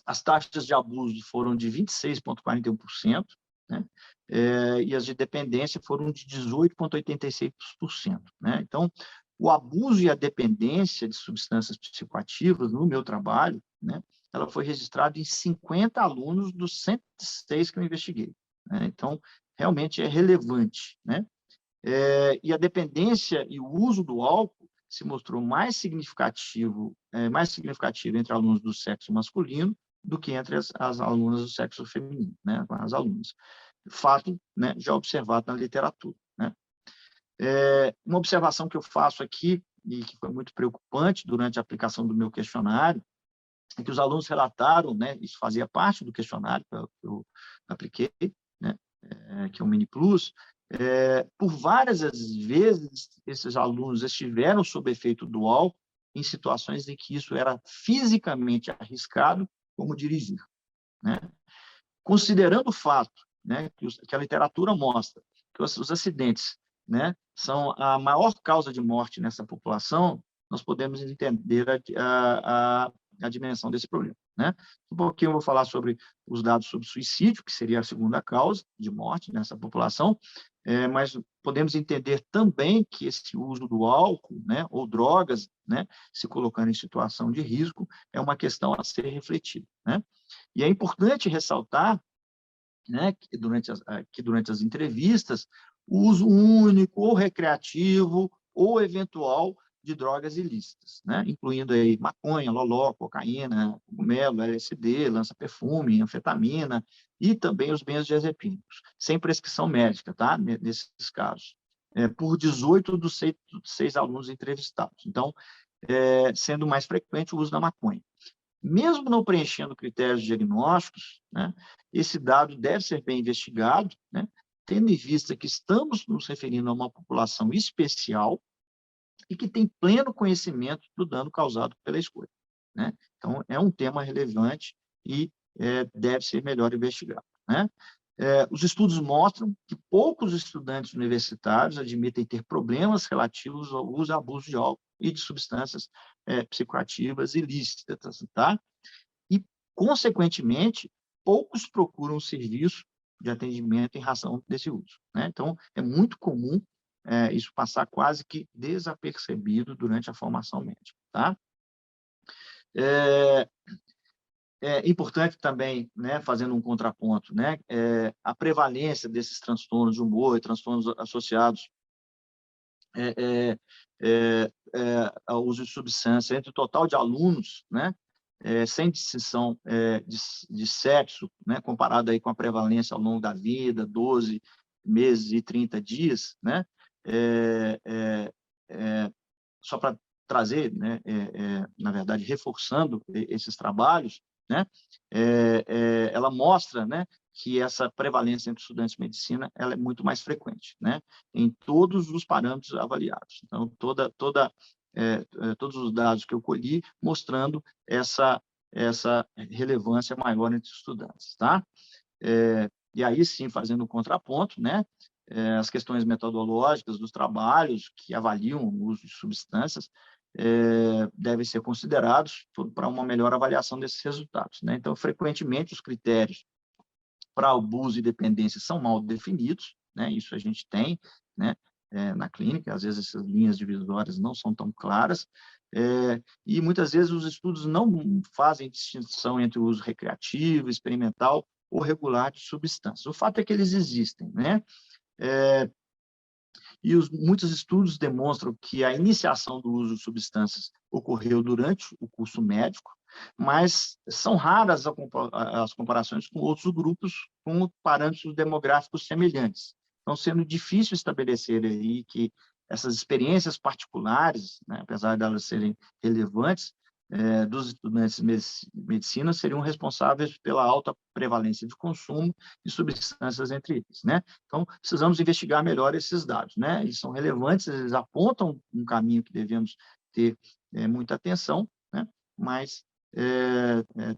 As taxas de abuso foram de 26,41%, né? e as de dependência foram de 18,86%. Né? Então, o abuso e a dependência de substâncias psicoativas, no meu trabalho, né, ela foi registrada em 50 alunos dos 106 que eu investiguei. Né? Então, realmente é relevante. Né? E a dependência e o uso do álcool se mostrou mais significativo entre alunos do sexo masculino do que entre as alunas do sexo feminino, né? As alunas. Fato, né, já observado na literatura. Né? Uma observação que eu faço aqui, e que foi muito preocupante durante a aplicação do meu questionário, é que os alunos relataram, né, isso fazia parte do questionário que eu apliquei, né, que é o Mini Plus, por várias vezes esses alunos estiveram sob efeito do álcool em situações em que isso era fisicamente arriscado, como dirigir. Né? Considerando o fato, né, que a literatura mostra que os acidentes, né, são a maior causa de morte nessa população, nós podemos entender a dimensão desse problema. Né? Um pouquinho eu vou falar sobre os dados sobre suicídio, que seria a segunda causa de morte nessa população, mas podemos entender também que esse uso do álcool, né, ou drogas, né, se colocando em situação de risco, é uma questão a ser refletida. Né? E é importante ressaltar, né, que durante as entrevistas, o uso único ou recreativo ou eventual de drogas ilícitas, né, incluindo aí maconha, loló, cocaína, cogumelo, LSD, lança-perfume, anfetamina e também os benzodiazepínicos, sem prescrição médica, tá, nesses casos, por 18 dos 6 alunos entrevistados. Então, sendo mais frequente o uso da maconha. Mesmo não preenchendo critérios diagnósticos, né, esse dado deve ser bem investigado, né, tendo em vista que estamos nos referindo a uma população especial e que tem pleno conhecimento do dano causado pela escolha. Né? Então, é um tema relevante e deve ser melhor investigado. Né? Os estudos mostram que poucos estudantes universitários admitem ter problemas relativos ao uso e abuso de álcool e de substâncias psicoativas ilícitas, tá? E, consequentemente, poucos procuram serviço de atendimento em razão desse uso. Né? Então, é muito comum isso passar quase que desapercebido durante a formação médica. Tá? É importante também, né, fazendo um contraponto, né, a prevalência desses transtornos de humor e transtornos associados ao uso de substância entre o total de alunos, né, sem distinção de sexo, né, comparado aí com a prevalência ao longo da vida, 12 meses e 30 dias, né, só para trazer, né, na verdade, reforçando esses trabalhos, né, ela mostra, né, que essa prevalência entre estudantes de medicina ela é muito mais frequente, né, em todos os parâmetros avaliados. Então, todos os dados que eu colhi mostrando essa relevância maior entre os estudantes. Tá? E aí, sim, fazendo um contraponto, né, as questões metodológicas dos trabalhos que avaliam o uso de substâncias devem ser considerados para uma melhor avaliação desses resultados. Né? Então, frequentemente, os critérios para abuso e dependência são mal definidos, né? Isso a gente tem, né, na clínica, às vezes essas linhas divisórias não são tão claras, e muitas vezes os estudos não fazem distinção entre o uso recreativo, experimental ou regular de substâncias. O fato é que eles existem, né? E muitos estudos demonstram que a iniciação do uso de substâncias ocorreu durante o curso médico, mas são raras as comparações com outros grupos com parâmetros demográficos semelhantes. Então, sendo difícil estabelecer aí que essas experiências particulares, né, apesar de elas serem relevantes, dos estudantes de medicina seriam responsáveis pela alta prevalência de consumo de substâncias entre eles. Né? Então, precisamos investigar melhor esses dados. Né? Eles são relevantes, eles apontam um caminho que devemos ter muita atenção, né? Mas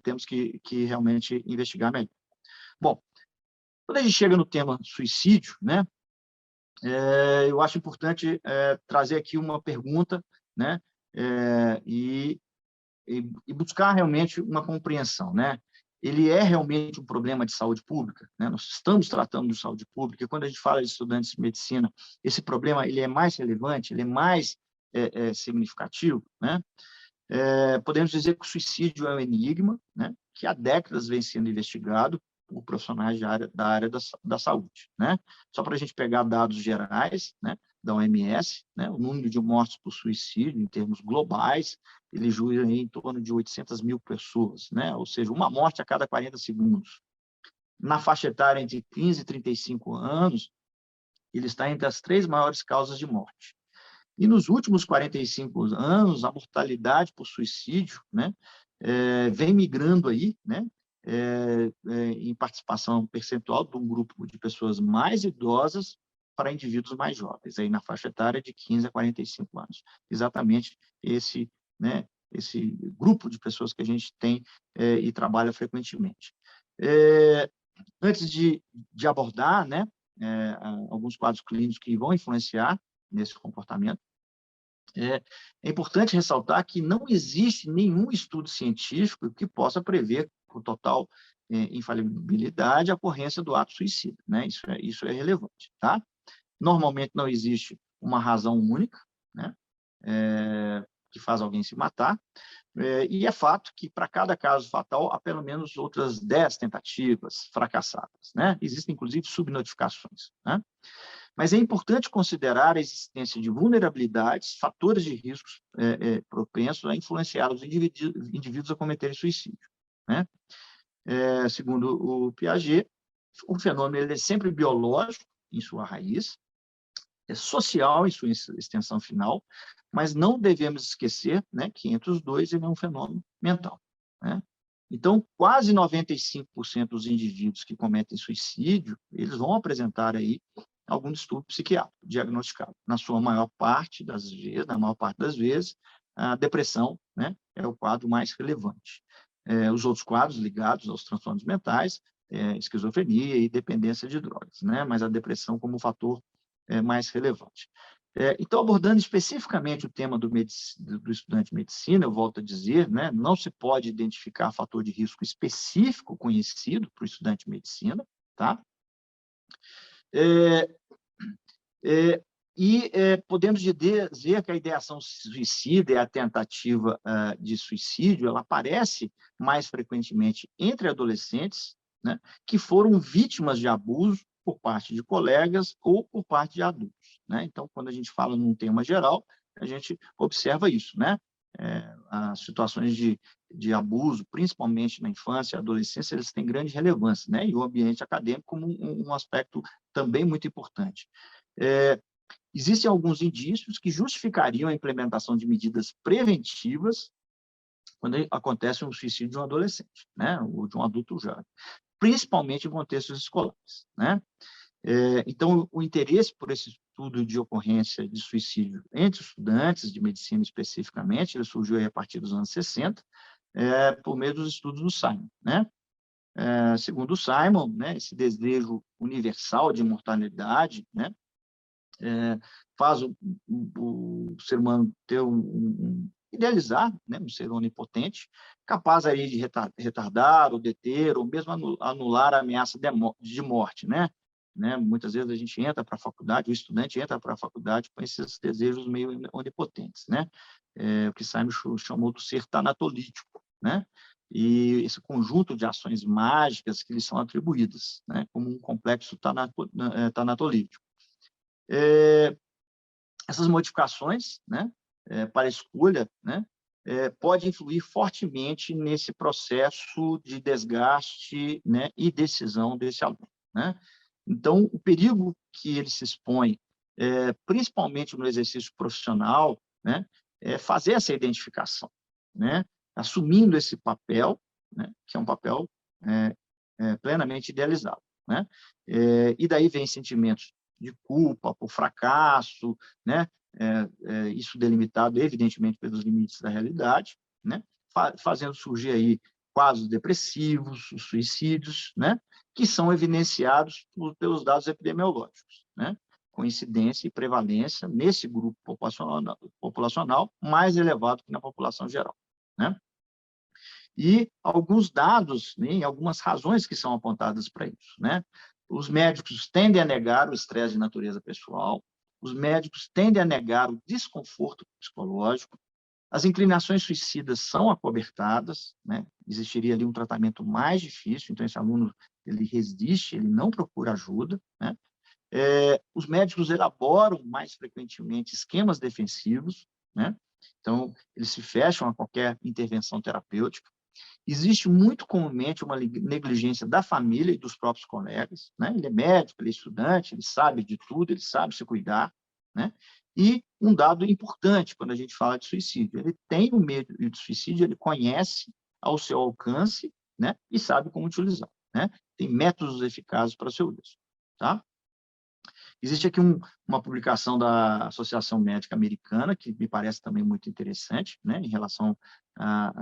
temos que realmente investigar melhor. Bom, quando a gente chega no tema suicídio, né, eu acho importante trazer aqui uma pergunta, né, e buscar realmente uma compreensão. Né? ele é realmente um problema de saúde pública, né? Nós estamos tratando de saúde pública, e quando a gente fala de estudantes de medicina, esse problema ele é mais relevante, ele é mais significativo, né? Podemos dizer que o suicídio é um enigma, né? Que há décadas vem sendo investigado por profissionais da área da saúde, né? Só para a gente pegar dados gerais, né, da OMS, né, o número de mortes por suicídio, em termos globais, ele gira em torno de 800 mil pessoas, né? Ou seja, uma morte a cada 40 segundos. Na faixa etária entre 15 e 35 anos, ele está entre as 3 maiores causas de morte. E nos últimos 45 anos, a mortalidade por suicídio, né, vem migrando aí, né, em participação percentual de um grupo de pessoas mais idosas para indivíduos mais jovens, aí na faixa etária de 15 a 45 anos. Exatamente né, esse grupo de pessoas que a gente tem e trabalha frequentemente. Antes de abordar, né, alguns quadros clínicos que vão influenciar nesse comportamento, é importante ressaltar que não existe nenhum estudo científico que possa prever com total infalibilidade a ocorrência do ato suicida, né? Isso é relevante, tá? Normalmente não existe uma razão única, né, que faz alguém se matar, e é fato que para cada caso fatal há pelo menos outras 10 tentativas fracassadas, né? Existem inclusive subnotificações, né? Mas é importante considerar a existência de vulnerabilidades, fatores de riscos propensos a influenciar os indivíduos a cometerem suicídio, né? Segundo o Piaget, o fenômeno ele é sempre biológico em sua raiz, é social em sua extensão final, mas não devemos esquecer, né, que entre os dois ele é um fenômeno mental, né? Então, quase 95% dos indivíduos que cometem suicídio, eles vão apresentar aí algum distúrbio psiquiátrico diagnosticado. Na maior parte das vezes, a depressão, né, é o quadro mais relevante. Os outros quadros ligados aos transtornos mentais, esquizofrenia e dependência de drogas, né, mas a depressão como fator mais relevante. Então, abordando especificamente o tema do estudante de medicina, eu volto a dizer, né, não se pode identificar fator de risco específico conhecido para o estudante de medicina, tá? Podemos dizer que a ideação suicida e a tentativa de suicídio, ela aparece mais frequentemente entre adolescentes, né, que foram vítimas de abuso por parte de colegas ou por parte de adultos, né? Então, quando a gente fala num tema geral, a gente observa isso, né? As situações de abuso, principalmente na infância e adolescência, eles têm grande relevância, né? E o ambiente acadêmico como um aspecto também muito importante. Existem alguns indícios que justificariam a implementação de medidas preventivas quando acontece um suicídio de um adolescente, né? Ou de um adulto jovem, principalmente em contextos escolares, né? Então, o interesse por esse estudo de ocorrência de suicídio entre estudantes de medicina especificamente, ele surgiu aí a partir dos anos 60, por meio dos estudos do Simon, né? Segundo o Simon, né, esse desejo universal de imortalidade, né, faz o ser humano ter idealizar, né, um ser onipotente, capaz aí de retardar ou deter, ou mesmo anular a ameaça de morte, né? Muitas vezes a gente entra para a faculdade, o estudante entra para a faculdade com esses desejos meio onipotentes, né? O que Simon chamou do ser tanatolítico, né? E esse conjunto de ações mágicas que lhes são atribuídas, né, como um complexo tanatolítico. Essas modificações, né, para a escolha, né, pode influir fortemente nesse processo de desgaste, né, e decisão desse aluno, né? Então, o perigo que ele se expõe, principalmente no exercício profissional, né, é fazer essa identificação, né, assumindo esse papel, né, que é um papel plenamente idealizado, né? E daí vem sentimentos de culpa por fracasso, né? Isso delimitado, evidentemente, pelos limites da realidade, né? Fazendo surgir aí quadros depressivos, os suicídios, né? Que são evidenciados pelos dados epidemiológicos, né? Coincidência e prevalência nesse grupo populacional mais elevado que na população geral, né? E alguns dados, né, algumas razões que são apontadas para isso, né? Os médicos tendem a negar o estresse de natureza pessoal, os médicos tendem a negar o desconforto psicológico, as inclinações suicidas são acobertadas, né? Existiria ali um tratamento mais difícil, então esse aluno ele resiste, ele não procura ajuda, né? Os médicos elaboram mais frequentemente esquemas defensivos, né? Então eles se fecham a qualquer intervenção terapêutica. Existe muito comumente uma negligência da família e dos próprios colegas, né? Ele é médico, ele é estudante, ele sabe de tudo, ele sabe se cuidar, né? E um dado importante quando a gente fala de suicídio, ele tem o medo de suicídio, ele conhece ao seu alcance, né? E sabe como utilizar, né? Tem métodos eficazes para o seu uso, tá? Existe aqui uma publicação da Associação Médica Americana, que me parece também muito interessante, né, em relação a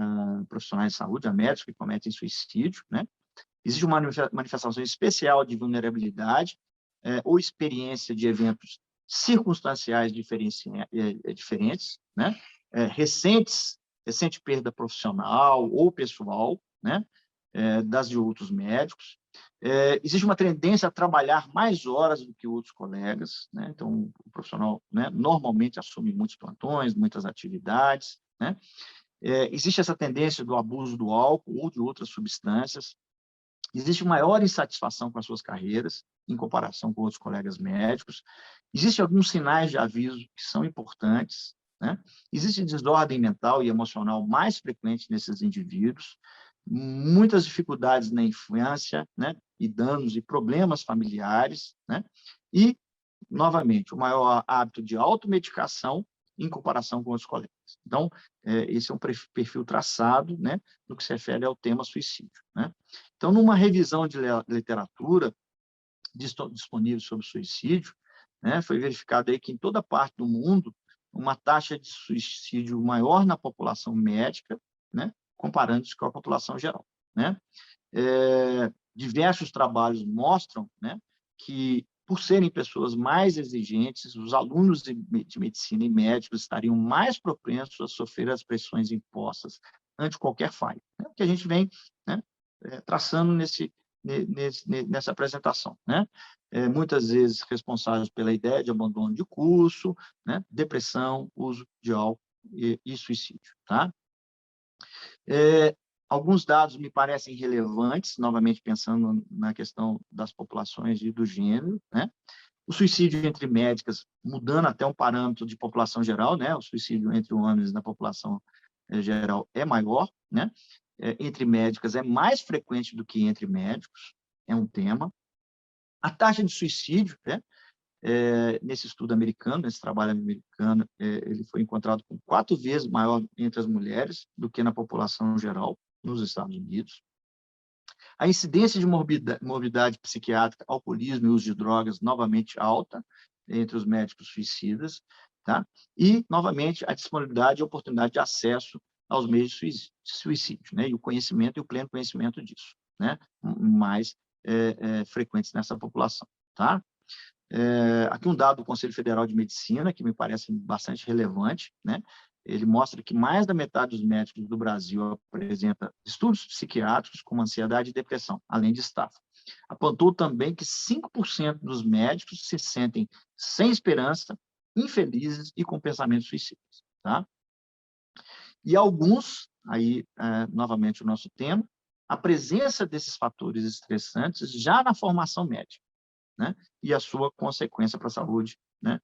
profissionais de saúde, a médicos que cometem suicídio, né? Existe uma manifestação especial de vulnerabilidade ou experiência de eventos circunstanciais diferentes, né? Recente perda profissional ou pessoal, né? Das de outros médicos. Existe uma tendência a trabalhar mais horas do que outros colegas, né? Então, o profissional, né, normalmente assume muitos plantões, muitas atividades, né? Existe essa tendência do abuso do álcool ou de outras substâncias. Existe maior insatisfação com as suas carreiras, em comparação com outros colegas médicos. Existem alguns sinais de aviso que são importantes, né? Existe desordem mental e emocional mais frequente nesses indivíduos, muitas dificuldades na infância, né? E danos e problemas familiares, né? E, novamente, o maior hábito de automedicação em comparação com outros colegas. Então, esse é um perfil traçado, né, no que se refere ao tema suicídio, né? Então, numa revisão de literatura disponível sobre suicídio, né, foi verificado aí que em toda parte do mundo uma taxa de suicídio maior na população médica, né, comparando-se com a população geral, né? Diversos trabalhos mostram, né, que por serem pessoas mais exigentes, os alunos de medicina e médicos estariam mais propensos a sofrer as pressões impostas ante qualquer falha, né? Que a gente vem, né, traçando nessa apresentação, né? Muitas vezes responsáveis pela ideia de abandono de curso, né, depressão, uso de álcool e suicídio, tá? Alguns dados me parecem relevantes, novamente pensando na questão das populações e do gênero, né? O suicídio entre médicas, mudando até um parâmetro de população geral, né? O suicídio entre homens na população geral é maior, né? Entre médicas é mais frequente do que entre médicos, é um tema. A taxa de suicídio, né? Nesse estudo americano, nesse trabalho americano, ele foi encontrado com 4 vezes maior entre as mulheres do que na população geral nos Estados Unidos. A incidência de morbidade psiquiátrica, alcoolismo e uso de drogas, novamente alta entre os médicos suicidas, tá? E, novamente, a disponibilidade e oportunidade de acesso aos meios de suicídio, né? E o conhecimento e o pleno conhecimento disso, né? Mais frequentes nessa população, tá? Aqui um dado do Conselho Federal de Medicina, que me parece bastante relevante, né? Ele mostra que mais da metade dos médicos do Brasil apresenta distúrbios psiquiátricos como ansiedade e depressão, além de estafa. Apontou também que 5% dos médicos se sentem sem esperança, infelizes e com pensamentos suicidas, tá? E alguns, aí, novamente o nosso tema, a presença desses fatores estressantes já na formação médica, né? E a sua consequência para a saúde, né,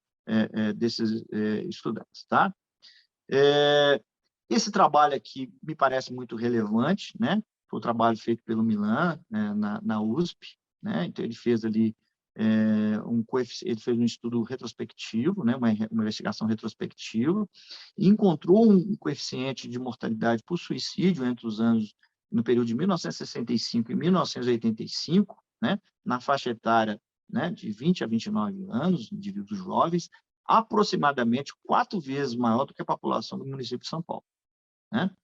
desses estudantes, tá? Esse trabalho aqui me parece muito relevante, né? Foi um trabalho feito pelo Milan, na USP, né? Então, ele fez ali ele fez um estudo retrospectivo, né? Uma investigação retrospectiva, e encontrou um coeficiente de mortalidade por suicídio entre os anos, no período de 1965 e 1985, né? Na faixa etária, né, de 20 a 29 anos, indivíduos jovens, aproximadamente 4 vezes maior do que a população do município de São Paulo, né?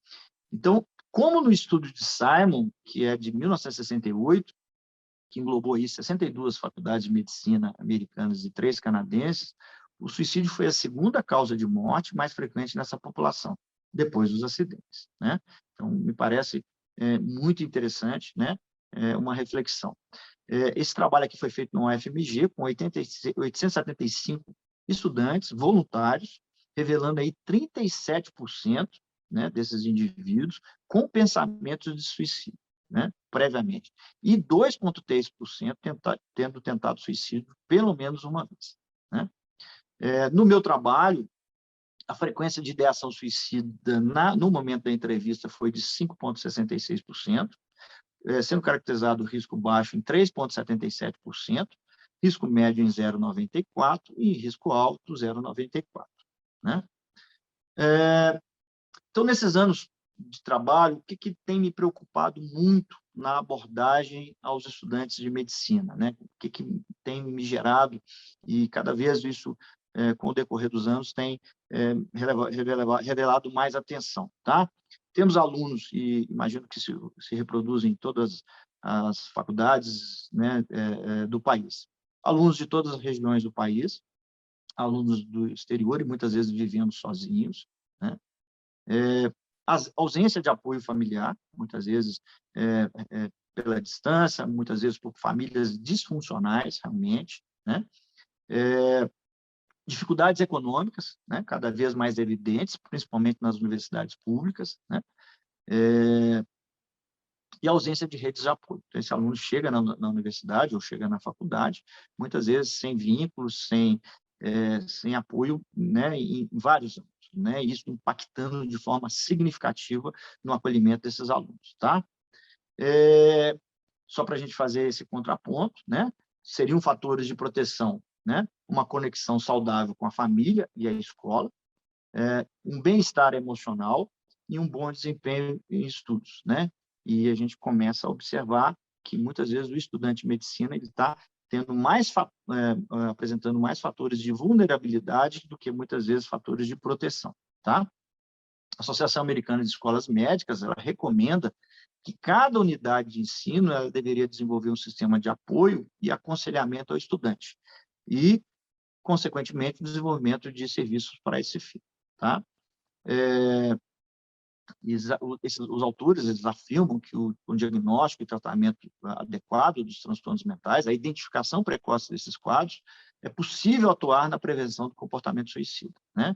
Então, como no estudo de Simon, que é de 1968, que englobou aí 62 faculdades de medicina americanas e 3 canadenses, o suicídio foi a segunda causa de morte mais frequente nessa população, depois dos acidentes, né? Então, me parece muito interessante, né? Uma reflexão. Esse trabalho aqui foi feito no UFMG, com 875 estudantes voluntários, revelando aí 37%, né, desses indivíduos com pensamentos de suicídio, né, previamente, e 2,3% tendo tentado suicídio pelo menos uma vez, né? No meu trabalho, a frequência de ideação suicida no momento da entrevista foi de 5,66%, sendo caracterizado o risco baixo em 3,77%, risco médio em 0,94% e risco alto 0,94%. Né? Então, nesses anos de trabalho, o que tem me preocupado muito na abordagem aos estudantes de medicina? Né? O que tem me gerado, e cada vez isso, com o decorrer dos anos, tem revelado mais atenção. Tá? Temos alunos, e imagino que se reproduzem em todas as faculdades, né, do país. Alunos de todas as regiões do país, alunos do exterior, e muitas vezes vivendo sozinhos, né? A ausência de apoio familiar, muitas vezes pela distância, muitas vezes por famílias disfuncionais, realmente, né? Dificuldades econômicas, né, cada vez mais evidentes, principalmente nas universidades públicas, né? E a ausência de redes de apoio. Então, esse aluno chega na universidade ou chega na faculdade, muitas vezes sem vínculos, sem apoio, né, em vários anos, né? Isso impactando de forma significativa no acolhimento desses alunos. Tá? Só para a gente fazer esse contraponto, né? Seriam fatores de proteção, né? Uma conexão saudável com a família e a escola, um bem-estar emocional e um bom desempenho em estudos, né? E a gente começa a observar que muitas vezes o estudante de medicina ele está apresentando mais fatores de vulnerabilidade do que muitas vezes fatores de proteção, tá? A Associação Americana de Escolas Médicas, ela recomenda que cada unidade de ensino ela deveria desenvolver um sistema de apoio e aconselhamento ao estudante e, consequentemente, o desenvolvimento de serviços para esse fim, tá? Os autores eles afirmam que o diagnóstico e tratamento adequado dos transtornos mentais, a identificação precoce desses quadros, é possível atuar na prevenção do comportamento suicida, né?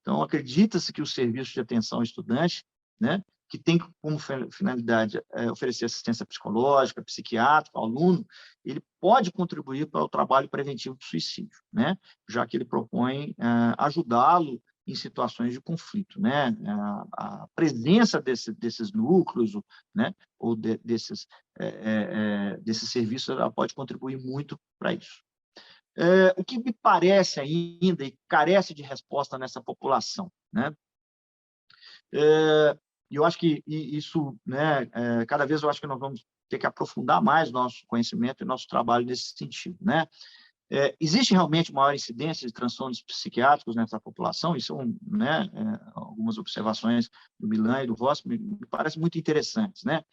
Então, acredita-se que o serviço de atenção ao estudante, né, que tem como finalidade oferecer assistência psicológica, psiquiátrica ao aluno, ele pode contribuir para o trabalho preventivo do suicídio, né, já que ele propõe ajudá-lo em situações de conflito, né? A presença desses núcleos, né, ou desses serviços, ela pode contribuir muito para isso. O que me parece ainda e carece de resposta nessa população, né? Eu acho que isso, né, cada vez eu acho que nós vamos ter que aprofundar mais nosso conhecimento e nosso trabalho nesse sentido, né? Existe realmente maior incidência de transtornos psiquiátricos nessa população? Isso são, né, algumas observações do Milan e do Ross me parecem muito interessantes, né?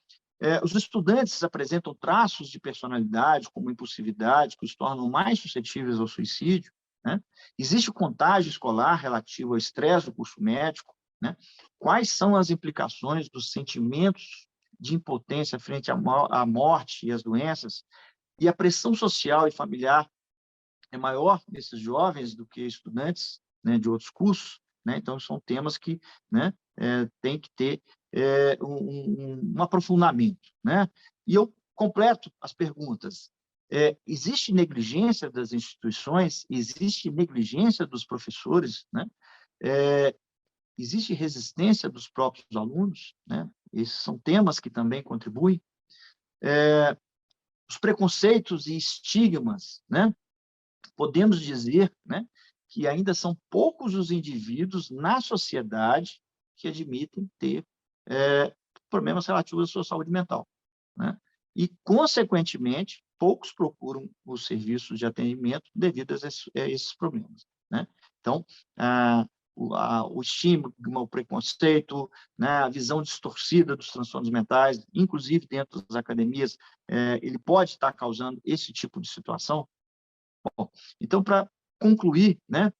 Os estudantes apresentam traços de personalidade, como impulsividade, que os tornam mais suscetíveis ao suicídio, né? Existe contágio escolar relativo ao estresse do curso médico, né? Quais são as implicações dos sentimentos de impotência frente à morte e às doenças? E a pressão social e familiar é maior nesses jovens do que estudantes, né, de outros cursos, né? Então, são temas que, né, tem que ter um aprofundamento, né? E eu completo as perguntas. Existe negligência das instituições? Existe negligência dos professores? Né? Existe resistência dos próprios alunos? Né? Esses são temas que também contribuem. Os preconceitos e estigmas, né? Podemos dizer, né, que ainda são poucos os indivíduos na sociedade que admitem ter problemas relativos à sua saúde mental, né? E, consequentemente, poucos procuram os serviços de atendimento devido a esses problemas, né? Então, o estigma, o preconceito, né, a visão distorcida dos transtornos mentais, inclusive dentro das academias, ele pode estar causando esse tipo de situação. Bom, então, para concluir, né,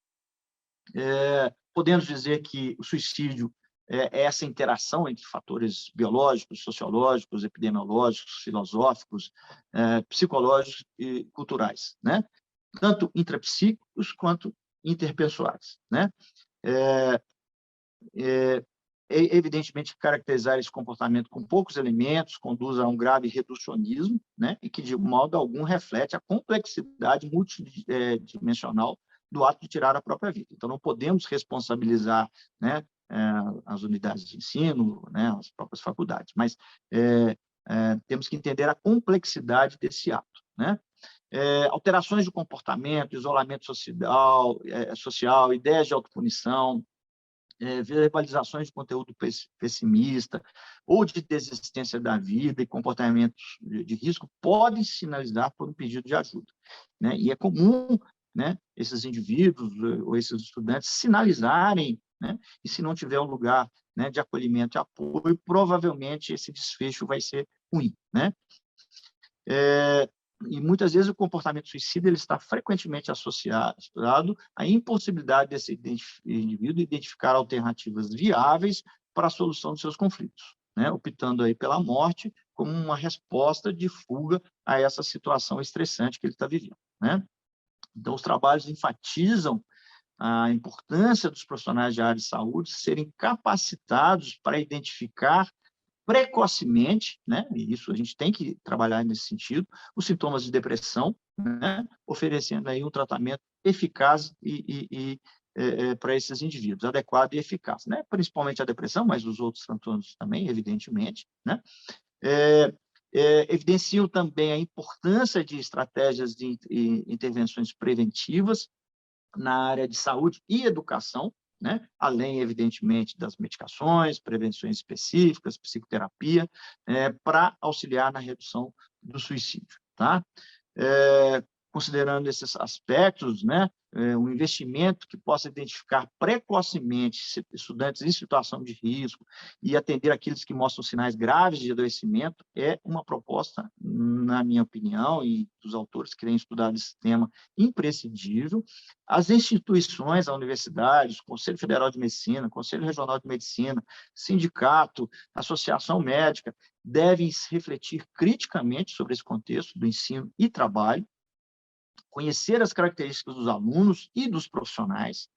podemos dizer que o suicídio essa interação entre fatores biológicos, sociológicos, epidemiológicos, filosóficos, psicológicos e culturais, né? Tanto intrapsíquicos quanto interpessoais, né? Evidentemente, caracterizar esse comportamento com poucos elementos conduz a um grave reducionismo, né? E que, de modo algum, reflete a complexidade multidimensional do ato de tirar a própria vida. Então, não podemos responsabilizar, né, as unidades de ensino, né, as próprias faculdades, mas temos que entender a complexidade desse ato, né? Alterações de comportamento, isolamento social, ideias de autopunição, verbalizações de conteúdo pessimista ou de desistência da vida e comportamentos de risco podem sinalizar por um pedido de ajuda, né? E é comum, né, esses indivíduos ou esses estudantes sinalizarem, né? E se não tiver um lugar, né, de acolhimento e apoio, provavelmente esse desfecho vai ser ruim, né? E muitas vezes o comportamento suicida ele está frequentemente associado à impossibilidade desse indivíduo identificar alternativas viáveis para a solução dos seus conflitos, né? Optando aí pela morte como uma resposta de fuga a essa situação estressante que ele está vivendo, né? Então, os trabalhos enfatizam a importância dos profissionais de área de saúde serem capacitados para identificar precocemente, né, e isso a gente tem que trabalhar nesse sentido, os sintomas de depressão, né, oferecendo aí um tratamento eficaz para esses indivíduos, adequado e eficaz, né, principalmente a depressão, mas os outros transtornos também, evidentemente, né, evidenciam também a importância de estratégias de intervenções preventivas na área de saúde e educação, né? Além, evidentemente, das medicações, prevenções específicas, psicoterapia, para auxiliar na redução do suicídio, tá? Considerando esses aspectos, né, um investimento que possa identificar precocemente estudantes em situação de risco e atender aqueles que mostram sinais graves de adoecimento é uma proposta, na minha opinião, e dos autores que têm estudado esse tema, imprescindível. As instituições, a universidade, o Conselho Federal de Medicina, Conselho Regional de Medicina, sindicato, associação médica, devem refletir criticamente sobre esse contexto do ensino e trabalho, conhecer as características dos alunos e dos profissionais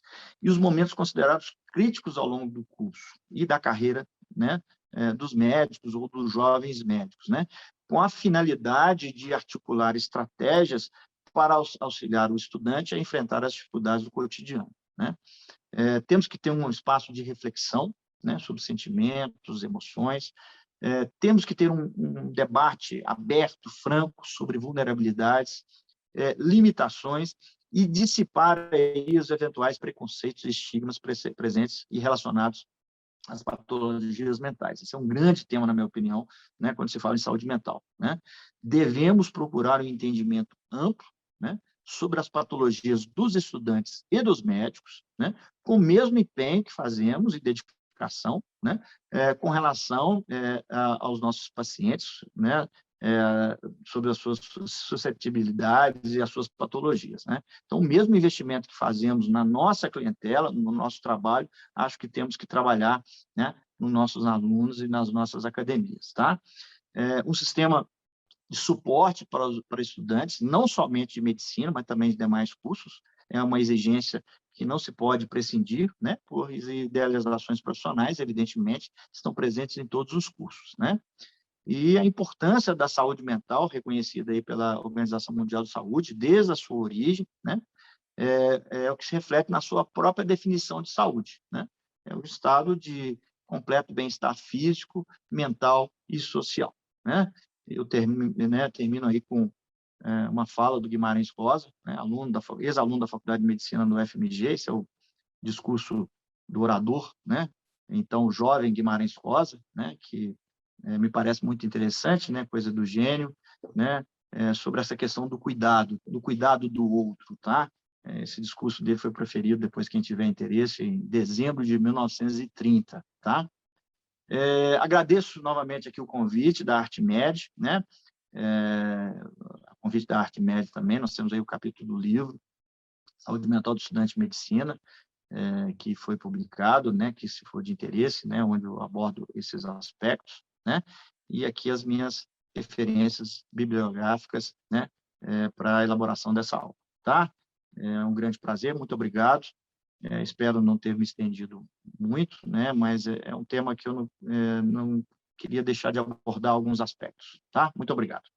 e os momentos considerados críticos ao longo do curso e da carreira, né, dos médicos ou dos jovens médicos, né, com a finalidade de articular estratégias para auxiliar o estudante a enfrentar as dificuldades do cotidiano, né? Temos que ter um espaço de reflexão, né, sobre sentimentos, emoções. Temos que ter um debate aberto, franco, sobre vulnerabilidades, limitações e dissipar aí os eventuais preconceitos e estigmas presentes e relacionados às patologias mentais. Esse é um grande tema, na minha opinião, né, quando se fala em saúde mental, né? Devemos procurar um entendimento amplo, né, sobre as patologias dos estudantes e dos médicos, né, com o mesmo empenho que fazemos e dedicação, né, com relação aos nossos pacientes, né, sobre as suas suscetibilidades e as suas patologias, né? Então, o mesmo investimento que fazemos na nossa clientela, no nosso trabalho, acho que temos que trabalhar, né, nos nossos alunos e nas nossas academias, tá? Um sistema de suporte para estudantes, não somente de medicina, mas também de demais cursos, é uma exigência que não se pode prescindir, né, por idealizações profissionais, evidentemente, estão presentes em todos os cursos, né? E a importância da saúde mental, reconhecida aí pela Organização Mundial de Saúde, desde a sua origem, né, é o que se reflete na sua própria definição de saúde, né? É o estado de completo bem-estar físico, mental e social, né? Eu termino aí com uma fala do Guimarães Rosa, né, ex-aluno da Faculdade de Medicina no FMG, esse é o discurso do orador, né? Então, o jovem Guimarães Rosa, né, que me parece muito interessante, né, coisa do gênio, né, sobre essa questão do cuidado do outro, tá? Esse discurso dele foi proferido, depois quem tiver interesse, em dezembro de 1930, tá? Agradeço novamente aqui o convite da ArtMed, né? O convite da ArtMed também, nós temos aí o capítulo do livro, Saúde Mental do Estudante de Medicina, que foi publicado, né, que se for de interesse, né, onde eu abordo esses aspectos, né, e aqui as minhas referências bibliográficas, né, para a elaboração dessa aula, tá? É um grande prazer, muito obrigado. Espero não ter me estendido muito, né, mas é um tema que eu não queria deixar de abordar alguns aspectos, tá? Muito obrigado.